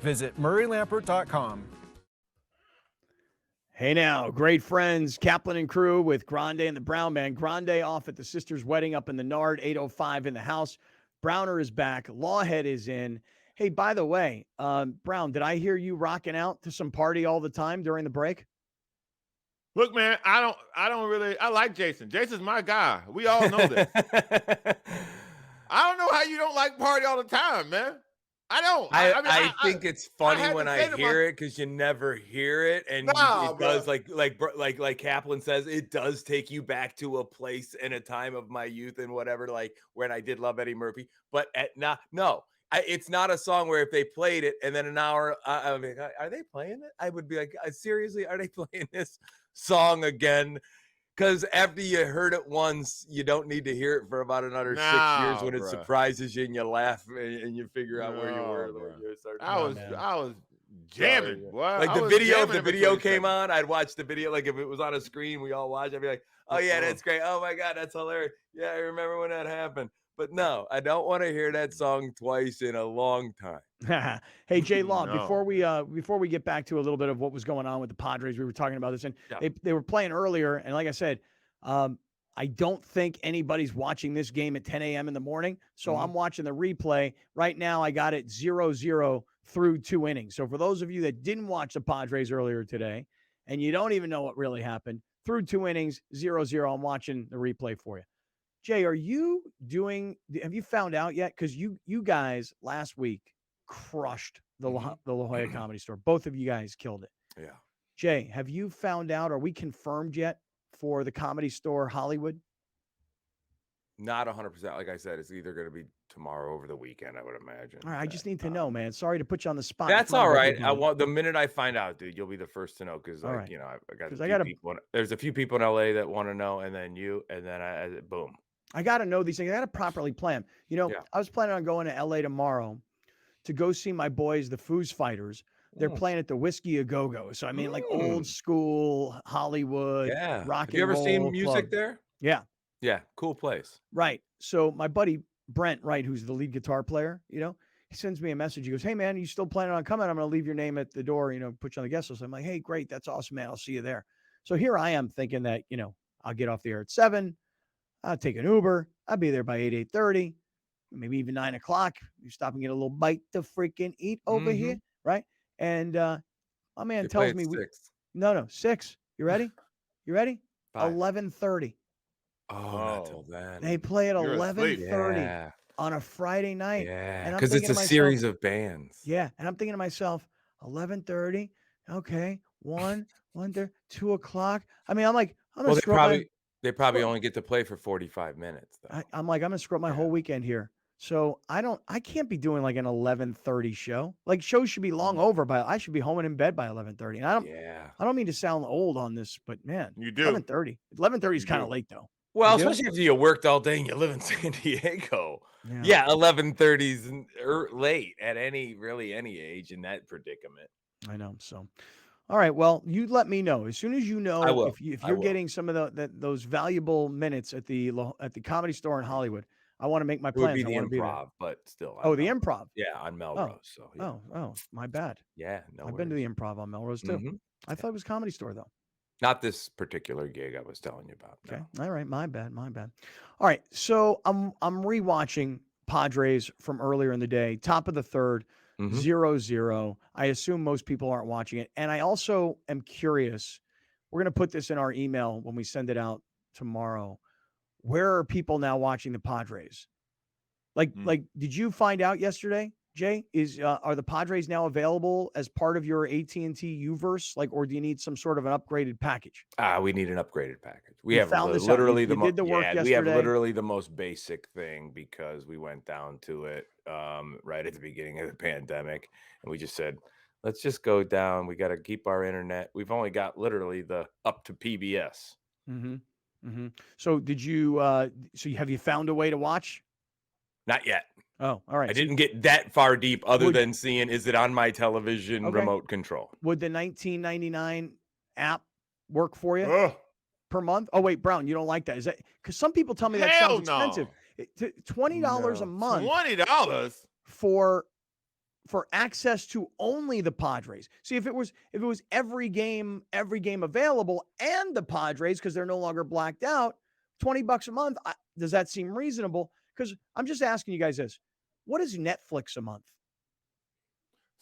Visit murraylampert.com. Hey now, great friends, Kaplan and Crew with Grande and the Brown Band. Grande off at the sister's wedding up in the Nard, 805 in the house. Browner is back. Lawhead is in. Hey, by the way, Brown, did I hear you rocking out to some party all the time during the break? Look, man, I like Jason. Jason's my guy. We all know this. I don't know how you don't like party all the time, man. I don't. I think it's funny when I hear it because you never hear it, and it does like Kaplan says, it does take you back to a place and a time of my youth and whatever, like when I did love Eddie Murphy. But it's not a song where if they played it and then an hour, I mean, are they playing it? I would be like, seriously, are they playing this song again? Because after you heard it once, you don't need to hear it for about another 6 years when it surprises you and you laugh and you figure out where you were. I was jamming. Like the video came on. I'd watch the video. Like if it was on a screen, we all watch. I'd be like, oh yeah, that's great. Oh my God, that's hilarious. Yeah, I remember when that happened. But no, I don't want to hear that song twice in a long time. Hey, Jay Law, No. before we get back to a little bit of what was going on with the Padres, we were talking about this, and Yeah. they were playing earlier, and like I said, I don't think anybody's watching this game at 10 a.m. in the morning, so I'm watching the replay. Right now, I got it 0-0 through 2 innings. So for those of you that didn't watch the Padres earlier today, and you don't even know what really happened, through 2 innings, 0-0, I'm watching the replay for you. Jay, have you found out yet? Because you guys last week crushed the La Jolla Comedy Store. Both of you guys killed it. Yeah. Jay, have you found out, are we confirmed yet for the Comedy Store Hollywood? Not 100%. Like I said, it's either going to be tomorrow over the weekend, I would imagine. All right, I just need to know, man. Sorry to put you on the spot. That's all right. The minute I find out, dude, you'll be the first to know because, All right. I got people. There's a few people in LA that want to know, and then you, and then boom. I got to know these things. I got to properly plan. Yeah. I was planning on going to LA tomorrow to go see my boys, the Foos Fighters. They're playing at the Whiskey A Go-Go. So, I mean, like old school Hollywood, Yeah. rock Have you and ever seen roll music club. there? Yeah. Yeah. Cool place. Right. So my buddy Brent, right, who's the lead guitar player, he sends me a message. He goes, "Hey man, you still planning on coming? I'm going to leave your name at the door, put you on the guest list." I'm like, "Hey, great. That's awesome, man. I'll see you there." So here I am thinking that, I'll get off the air at 7. I'll take an Uber. I'll be there by 8:30, maybe even 9 o'clock. You stop and get a little bite to freaking eat over here. Right. And my man tells me 6. You ready? You ready? 11:30. Oh, not till then. They play at You're 11:30 on a Friday night. Yeah, and I'm because it's thinking a to series myself, of bands. Yeah, and I'm thinking to myself, 11:30. Okay, 1:30, 2 o'clock. I mean, I'm like, I'm gonna screw up They probably only get to play for 45 minutes. Though. I'm like, I'm gonna screw up my whole weekend here. So I can't be doing like an 11:30 show. Like shows should be long over I should be home and in bed by 11:30. And I don't mean to sound old on this, but man, You do. 11:30. 11:30 is kind of late though. Well, You do? especially if you worked all day and you live in San Diego. Yeah, 11:30's late at any age in that predicament. I know. So, all right. Well, you let me know as soon as you know I will. if you're getting some of those valuable minutes at the Comedy Store in Hollywood. I want to make my It would plans. be the I want to be there. Improv, but still. Oh, the Improv. Yeah, on Melrose. So yeah. Oh, my bad. Yeah, no. I've been to the Improv on Melrose too. I thought it was Comedy Store though. Not this particular gig I was telling you about. Okay. No. All right. My bad. All right. So I'm rewatching Padres from earlier in the day, top of the third, 0-0. I assume most people aren't watching it. And I also am curious. We're going to put this in our email when we send it out tomorrow. Where are people now watching the Padres? Like, did you find out yesterday, Jay? Are the Padres now available as part of your AT&T Uverse? Or do you need some sort of an upgraded package? We need an upgraded package. We You have found this out. literally You did the work we have yesterday? literally the most basic thing because we went down to it right at the beginning of the pandemic, and we just said, let's just go down. We got to keep our internet. We've only got literally the up to PBS. So did you? Have you found a way to watch? Not yet. Oh, all right. I didn't get that far deep other than seeing, is it on my television remote control? Would the $19.99 app work for you per month? Oh, wait, Brown, you don't like that. Is that because some people tell me that sounds expensive? $20 a month. $20 for access to only the Padres. See, if it was every game available and the Padres, because they're no longer blacked out, $20 a month, does that seem reasonable? Because I'm just asking you guys this. What is Netflix a month?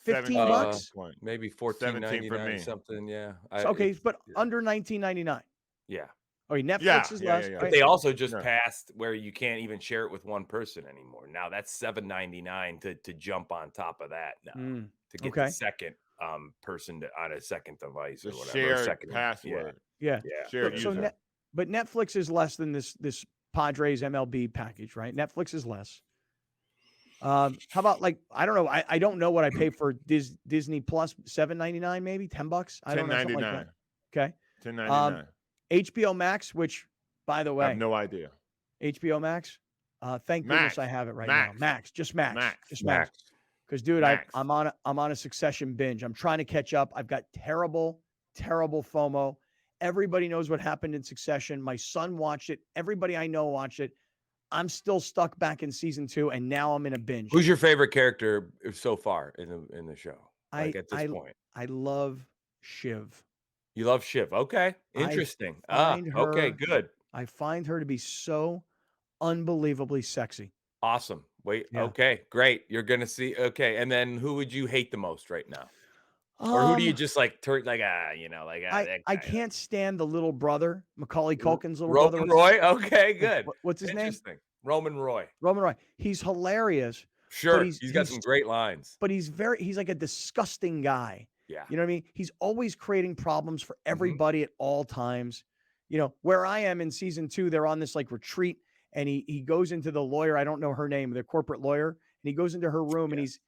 $15? Maybe $14.99 something. Yeah. Okay, but under $19.99. Yeah. Oh, Netflix is less. But they also just passed where you can't even share it with one person anymore. Now that's $7.99 to jump on top of that now to get the second person on a second device or whatever. Shared password. Yeah. Shared user. But Netflix is less than this Padres MLB package, right? Netflix is less. How about I don't know. I don't know what I pay for Disney Plus, $7.99 maybe, $10. I don't know. Something like that. Okay. $10.99. HBO Max, which, by the way, I have no idea. HBO Max. Thank goodness I have it right now. Max. Because, dude, I'm on a Succession binge. I'm trying to catch up. I've got terrible FOMO. Everybody knows what happened in Succession. My son watched it. Everybody I know watched it. I'm still stuck back in season 2, and now I'm in a binge. Who's your favorite character so far in the show? Like at this point, I love Shiv. you love Shiv. Okay, interesting. Okay, good. I find her to be so unbelievably sexy. Awesome. Wait. Yeah. Okay, great. You're gonna see. Okay, and then who would you hate the most right now? Or who do you just like turn like that I guy, can't stand the little brother, Macaulay Culkin's little Roman brother. Roy? Okay, good. What's his name? Interesting. Roman Roy. Roman Roy. He's hilarious. Sure. But he's got some great lines. But he's like a disgusting guy. Yeah. You know what I mean? He's always creating problems for everybody at all times. You know, where I am in season 2, they're on this like retreat, and he goes into the lawyer, I don't know her name, the corporate lawyer, and he goes into her room, and he's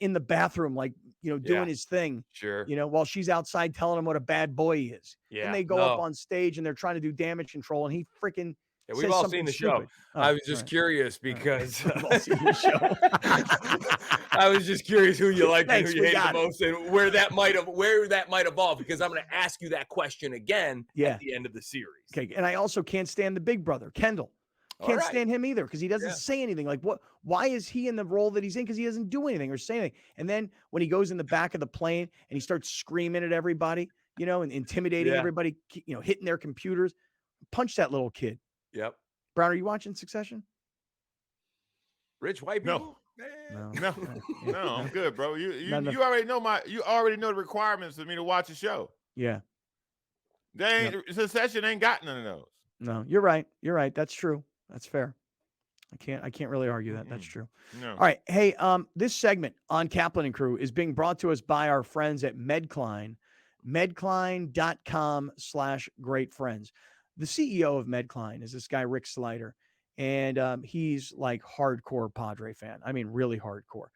in the bathroom, like, you know, doing his thing. Sure. You know, while she's outside telling him what a bad boy he is. Yeah. And they go up on stage and they're trying to do damage control, and he freaking we've says all something seen the stupid. show. I was just curious because I was just curious who you liked and who you hated the most, and where that might evolve. Because I'm going to ask you that question again at the end of the series. Okay, and I also can't stand the big brother, Kendall. Can't stand him either because he doesn't say anything. Like, what? Why is he in the role that he's in? Because he doesn't do anything or say anything. And then when he goes in the back of the plane and he starts screaming at everybody, you know, and intimidating everybody, you know, hitting their computers, punch that little kid. Yep. Brown, are you watching Succession? Rich white people? No, I'm good, bro. You already know the requirements for me to watch a show. Yeah. Succession ain't got none of those. No, you're right. You're right. That's true. That's fair. I can't really argue that. That's true. No. All right. Hey, this segment on Kaplan and Crew is being brought to us by our friends at MedCline, medcline.com/greatfriends. The CEO of MedCline is this guy, Rick Slider, and he's like hardcore Padre fan. I mean, really hardcore.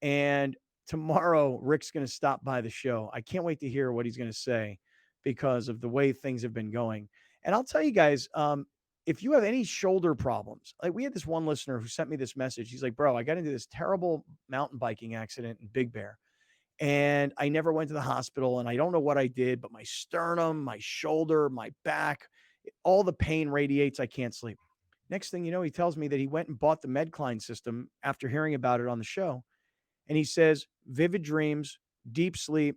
And tomorrow, Rick's going to stop by the show. I can't wait to hear what he's going to say because of the way things have been going. And I'll tell you guys, if you have any shoulder problems, like we had this one listener who sent me this message. He's like, bro, I got into this terrible mountain biking accident in Big Bear, and I never went to the hospital, and I don't know what I did, but my sternum, my shoulder, my back, all the pain radiates. I can't sleep. Next thing you know, he tells me that he went and bought the MedCline system after hearing about it on the show. And he says, vivid dreams, deep sleep,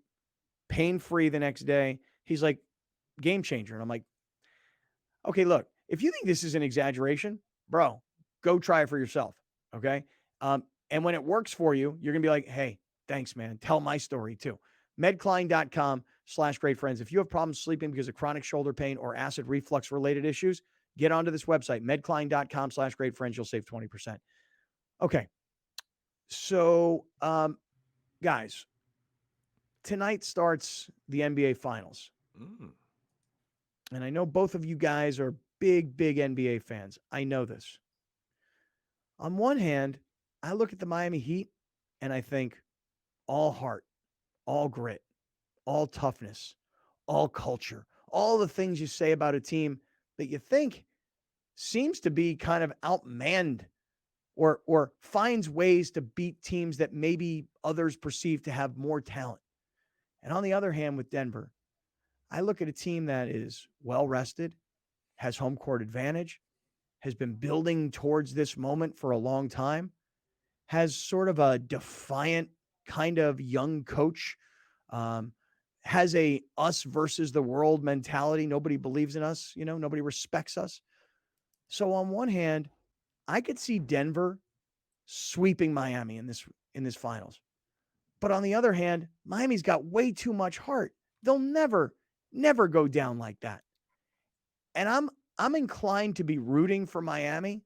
pain-free the next day. He's like, game changer. And I'm like, okay, look, if you think this is an exaggeration, bro, go try it for yourself. Okay. And when it works for you, you're going to be like, hey, thanks, man. Tell my story too. Medcline.com/greatfriends. If you have problems sleeping because of chronic shoulder pain or acid reflux related issues, get onto this website, medcline.com/greatfriends. You'll save 20%. Okay. So, guys, tonight starts the NBA Finals. And I know both of you guys are big NBA fans. I know this. On one hand, I look at the Miami Heat and I think all heart, all grit, all toughness, all culture, all the things you say about a team that you think seems to be kind of outmanned or finds ways to beat teams that maybe others perceive to have more talent. And on the other hand, with Denver, I look at a team that is well rested, has home court advantage, has been building towards this moment for a long time, has sort of a defiant kind of young coach, has a us versus the world mentality. Nobody believes in us, you know, nobody respects us. So on one hand, I could see Denver sweeping Miami in this finals. But on the other hand, Miami's got way too much heart. They'll never go down like that. And I'm inclined to be rooting for Miami.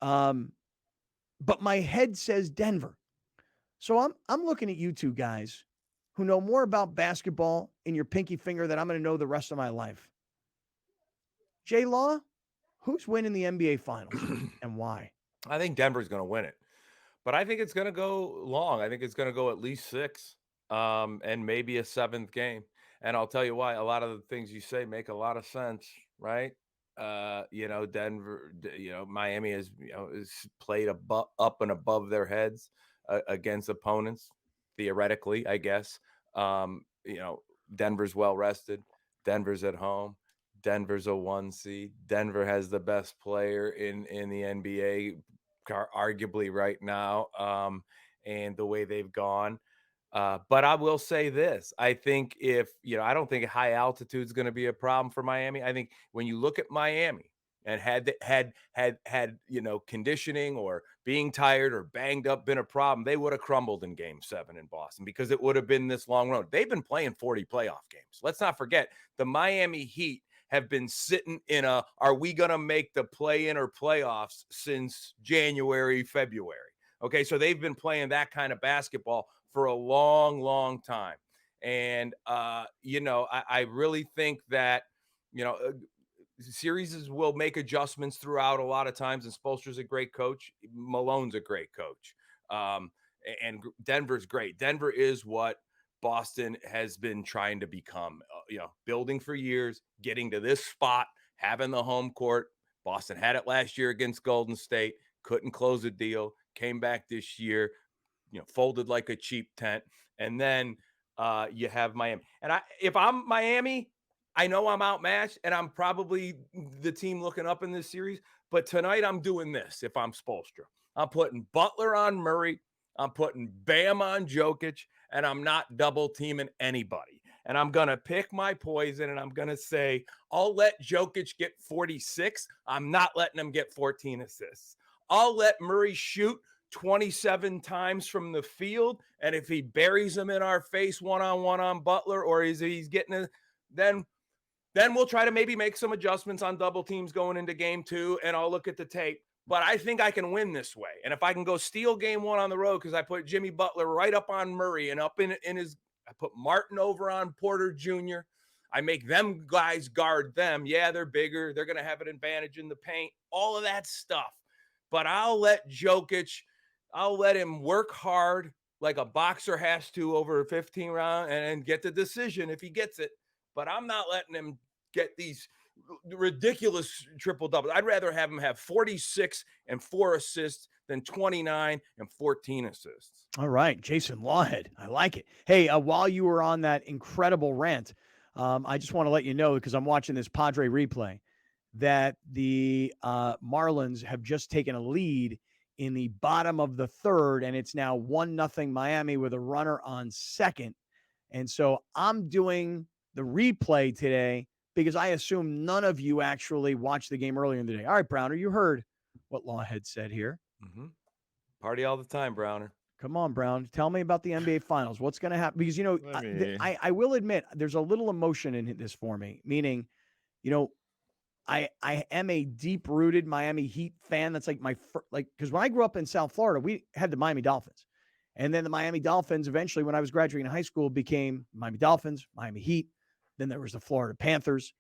But my head says Denver. So I'm looking at you two guys who know more about basketball in your pinky finger than I'm going to know the rest of my life. Jay Law, who's winning the NBA Finals and why? I think Denver's going to win it, but I think it's going to go long. I think it's going to go at least 6, and maybe a 7th game. And I'll tell you why. A lot of the things you say make a lot of sense, right? Denver, Miami is played up and above their heads against opponents, theoretically, I guess. Denver's well rested. Denver's at home. Denver's a 1 seed. Denver has the best player in the NBA, arguably right now, and the way they've gone. But I will say this. I think I don't think high altitude is going to be a problem for Miami. I think when you look at Miami and had conditioning or being tired or banged up been a problem, they would have crumbled in Game 7 in Boston because it would have been this long road. They've been playing 40 playoff games. Let's not forget the Miami Heat have been sitting in are we going to make the play-in or playoffs since January, February. Okay, so they've been playing that kind of basketball for a long, long time. And, I really think that, series will make adjustments throughout a lot of times. And Spoelstra's a great coach. Malone's a great coach. And Denver's great. Denver is what Boston has been trying to become, building for years, getting to this spot, having the home court. Boston had it last year against Golden State, couldn't close a deal, came back this year, folded like a cheap tent. And then you have Miami. And if I'm Miami, I know I'm outmatched and I'm probably the team looking up in this series. But tonight I'm doing this if I'm Spoelstra. I'm putting Butler on Murray. I'm putting Bam on Jokic. And I'm not double teaming anybody. And I'm going to pick my poison and I'm going to say, I'll let Jokic get 46. I'm not letting him get 14 assists. I'll let Murray shoot 27 times from the field. And if he buries him in our face one-on-one on Butler, or he's getting it, then we'll try to maybe make some adjustments on double teams going into Game 2, and I'll look at the tape. But I think I can win this way. And if I can go steal Game 1 on the road, because I put Jimmy Butler right up on Murray and up in his, I put Martin over on Porter Jr. I make them guys guard them. Yeah, they're bigger. They're going to have an advantage in the paint, all of that stuff. But I'll let Jokic, I'll let him work hard like a boxer has to over a 15 round and get the decision if he gets it. But I'm not letting him get these ridiculous triple doubles. I'd rather have him have 46 and 4 assists than 29 and 14 assists. All right, Jason Lawhead. I like it. Hey, while you were on that incredible rant, I just want to let you know, because I'm watching this Padre replay, that the Marlins have just taken a lead in the bottom of the third, and it's now 1-0 Miami with a runner on second. And so I'm doing the replay today because I assume none of you actually watched the game earlier in the day. All right, Browner, you heard what Lawhead said here. Mm-hmm. Party all the time, Browner. Come on, Brown. Tell me about the NBA Finals. What's going to happen? Because, I will admit there's a little emotion in this for me, meaning, I am a deep-rooted Miami Heat fan. That's like because when I grew up in South Florida, we had the Miami Dolphins. And then the Miami Dolphins, eventually, when I was graduating high school, became Miami Dolphins, Miami Heat. Then there was the Florida Panthers,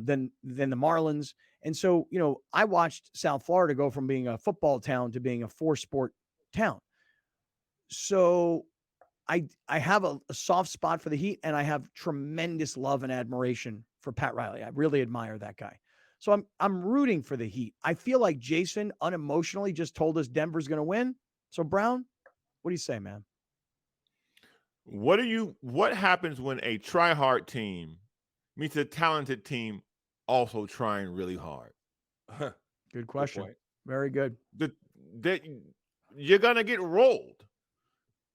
then the Marlins. And so, I watched South Florida go from being a football town to being a 4-sport town. So I have a soft spot for the Heat, and I have tremendous love and admiration for Pat Riley. I really admire that guy. So I'm rooting for the Heat. I feel like Jason unemotionally just told us Denver's going to win. So, Brown, what do you say, man? What happens when a try-hard team meets a talented team also trying really hard? Good question. Good. Very good. You're gonna get rolled.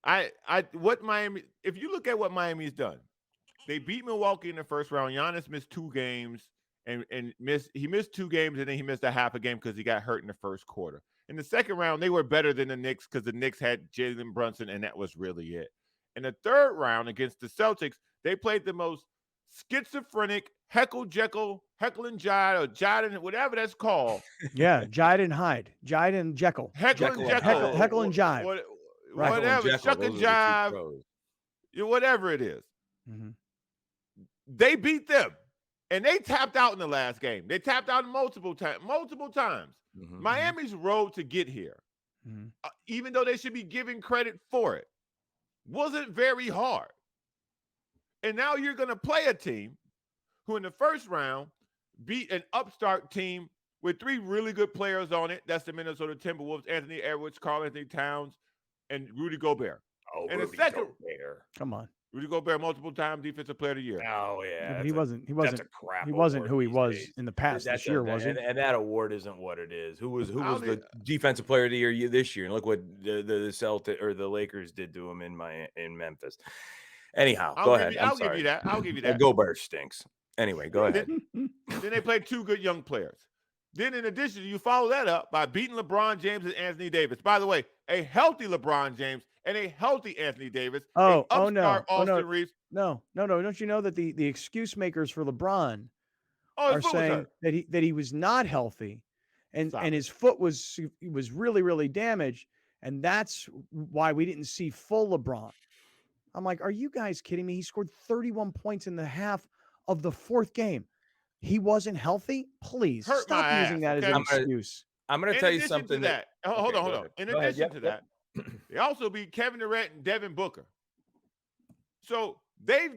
If you look at what Miami's done, they beat Milwaukee in the first round. Giannis missed 2 games and missed 2 games, and then he missed a half a game because he got hurt in the first quarter. In the second round, they were better than the Knicks because the Knicks had Jalen Brunson, and that was really it. In the third round against the Celtics, they played the most schizophrenic Jekyll and Hyde, or Jide and whatever that's called. Yeah, Jide and Hyde. Jide and Jekyll. Heckle and Jive. Whatever. Shuck and Jive. Whatever it is. Mm-hmm. They beat them. And they tapped out in the last game. They tapped out multiple times. Mm-hmm. Miami's road to get here, even though they should be given credit for it, wasn't very hard. And now you're going to play a team who in the first round beat an upstart team with 3 really good players on it. That's the Minnesota Timberwolves, Anthony Edwards, Karl Anthony Towns, and Rudy Gobert. Oh, and Rudy the second, Gobert. Come on. Rudy Gobert, multiple time defensive player of the year. Oh yeah, but he wasn't that's a crap. he wasn't award who he these was days. in the past this year, was he? And that award isn't what it is. Who was I'll the defensive player of the year this year? And look what the Celtic or the Lakers did to him in Memphis. Anyhow, go ahead. I'll give you that. I'll give you that. Gobert stinks. Anyway, go ahead. Then they played two good young players. Then, in addition, you follow that up by beating LeBron James and Anthony Davis. By the way, a healthy LeBron James and a healthy Anthony Davis. No. Austin Reeves. No. Don't you know that the excuse makers for LeBron are saying that he was not healthy and his foot was really, really damaged, and that's why we didn't see full LeBron. I'm like, are you guys kidding me? He scored 31 points in the half of the fourth game. He wasn't healthy? Please stop using that as an excuse. I'm going to tell you something. Hold on. In addition to that, they also beat Kevin Durant and Devin Booker. So they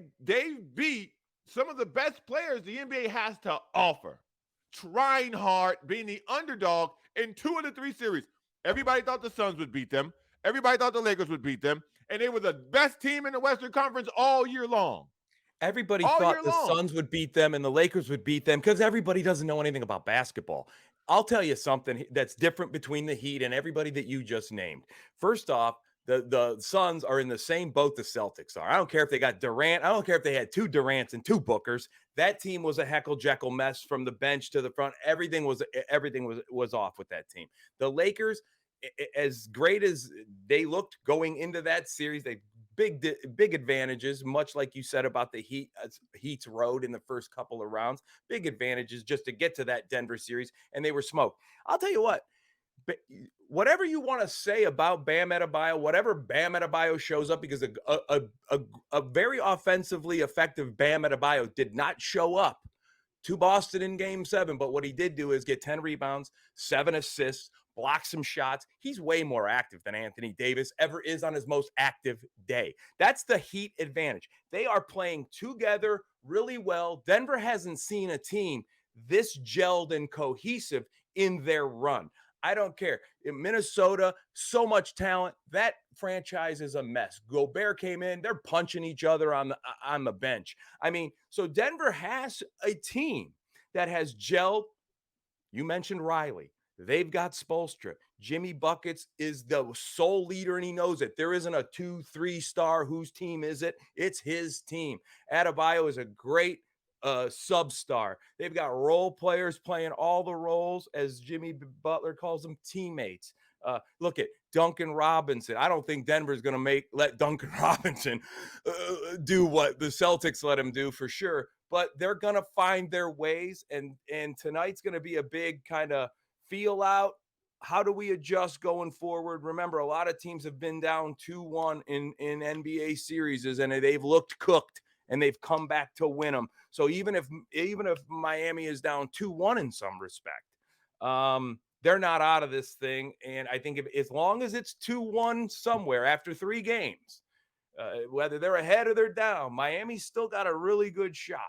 beat some of the best players the NBA has to offer, trying hard, being the underdog in 2 of the 3 series. Everybody thought the Suns would beat them. Everybody thought the Lakers would beat them. And they were the best team in the Western Conference all year long. Everybody thought the Suns would beat them and the Lakers would beat them because everybody doesn't know anything about basketball. I'll tell you something that's different between the Heat and everybody that you just named. First off, the Suns are in the same boat the Celtics are. I don't care if they got Durant. I don't care if they had 2 Durants and 2 Bookers. That team was a heckle-jekyll mess from the bench to the front. Everything was off with that team. The Lakers, as great as they looked going into that series, they big advantages, much like you said about the Heat's road in the first couple of rounds. Big advantages just to get to that Denver series, and they were smoked. I'll tell you what, whatever you want to say about Bam Adebayo, whatever Bam Adebayo shows up, because a very offensively effective Bam Adebayo did not show up to Boston in Game 7, but what he did do is get 10 rebounds, 7 assists, block some shots. He's way more active than Anthony Davis ever is on his most active day. That's the Heat advantage. They are playing together really well. Denver hasn't seen a team this gelled and cohesive in their run. I don't care. In Minnesota, so much talent. That franchise is a mess. Gobert came in. They're punching each other on the bench. I mean, so Denver has a team that has gelled. You mentioned Riley. They've got Spoelstra. Jimmy Buckets is the sole leader, and he knows it. There isn't a 2-3 star. Whose team is it? It's his team. Adebayo is a great sub-star. They've got role players playing all the roles, as Jimmy Butler calls them, teammates. Look at Duncan Robinson. I don't think Denver's going to let Duncan Robinson do what the Celtics let him do for sure, but they're going to find their ways, and tonight's going to be a big kind of feel out. How do we adjust going forward? Remember, a lot of teams have been down 2-1 in NBA series, and they've looked cooked, and they've come back to win them. So even if Miami is down 2-1 in some respect, they're not out of this thing. And I think as long as it's 2-1 somewhere after 3 games, whether they're ahead or they're down, Miami's still got a really good shot.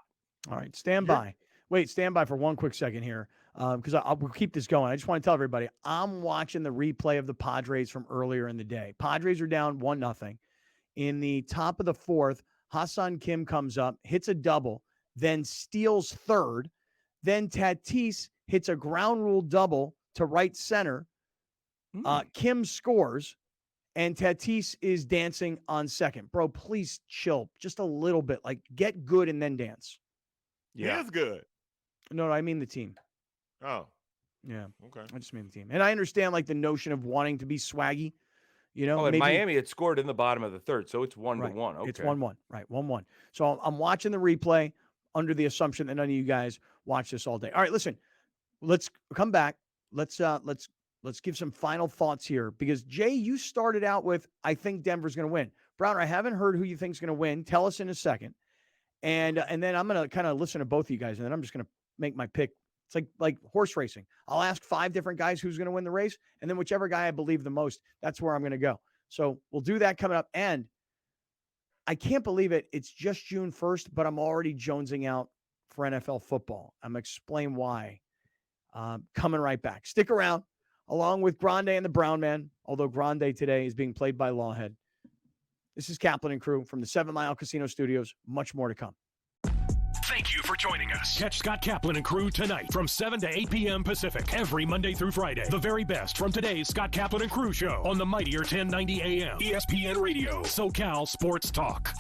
All right, stand by. Wait, stand by for one quick second here, because we'll keep this going. I just want to tell everybody, I'm watching the replay of the Padres from earlier in the day. Padres are down 1-0. In the top of the 4th, Hassan Kim comes up, hits a double, then steals third. Then Tatis hits a ground rule double to right center. Kim scores, and Tatis is dancing on second. Bro, please chill just a little bit. Like, get good and then dance. Yeah. He is good. No, I mean the team. Oh. Yeah. Okay. I just mean the team. And I understand, like, the notion of wanting to be swaggy. You know, and Miami had scored in the bottom of the 3rd, so it's 1-1. Okay. It's 1-1. Right, 1-1. So I'm watching the replay under the assumption that none of you guys watch this all day. All right, listen. Let's come back. Let's give some final thoughts here, because Jay, you started out with, I think Denver's going to win. Browner, I haven't heard who you think's going to win. Tell us in a second. And then I'm going to kind of listen to both of you guys, and then I'm just going to make my pick. It's like horse racing. I'll ask 5 different guys who's going to win the race, and then whichever guy I believe the most, that's where I'm going to go. So we'll do that coming up. And I can't believe it. It's just June 1st, but I'm already jonesing out for NFL football. I'm going to explain why. Coming right back. Stick around, along with Grande and the Brown Man, although Grande today is being played by Lawhead. This is Kaplan and Crew from the 7 Mile Casino Studios. Much more to come. Thank you for joining us. Catch Scott Kaplan and Crew tonight from 7 to 8 p.m. Pacific every Monday through Friday. The very best from today's Scott Kaplan and Crew show on the mightier 1090 AM ESPN Radio, SoCal Sports Talk.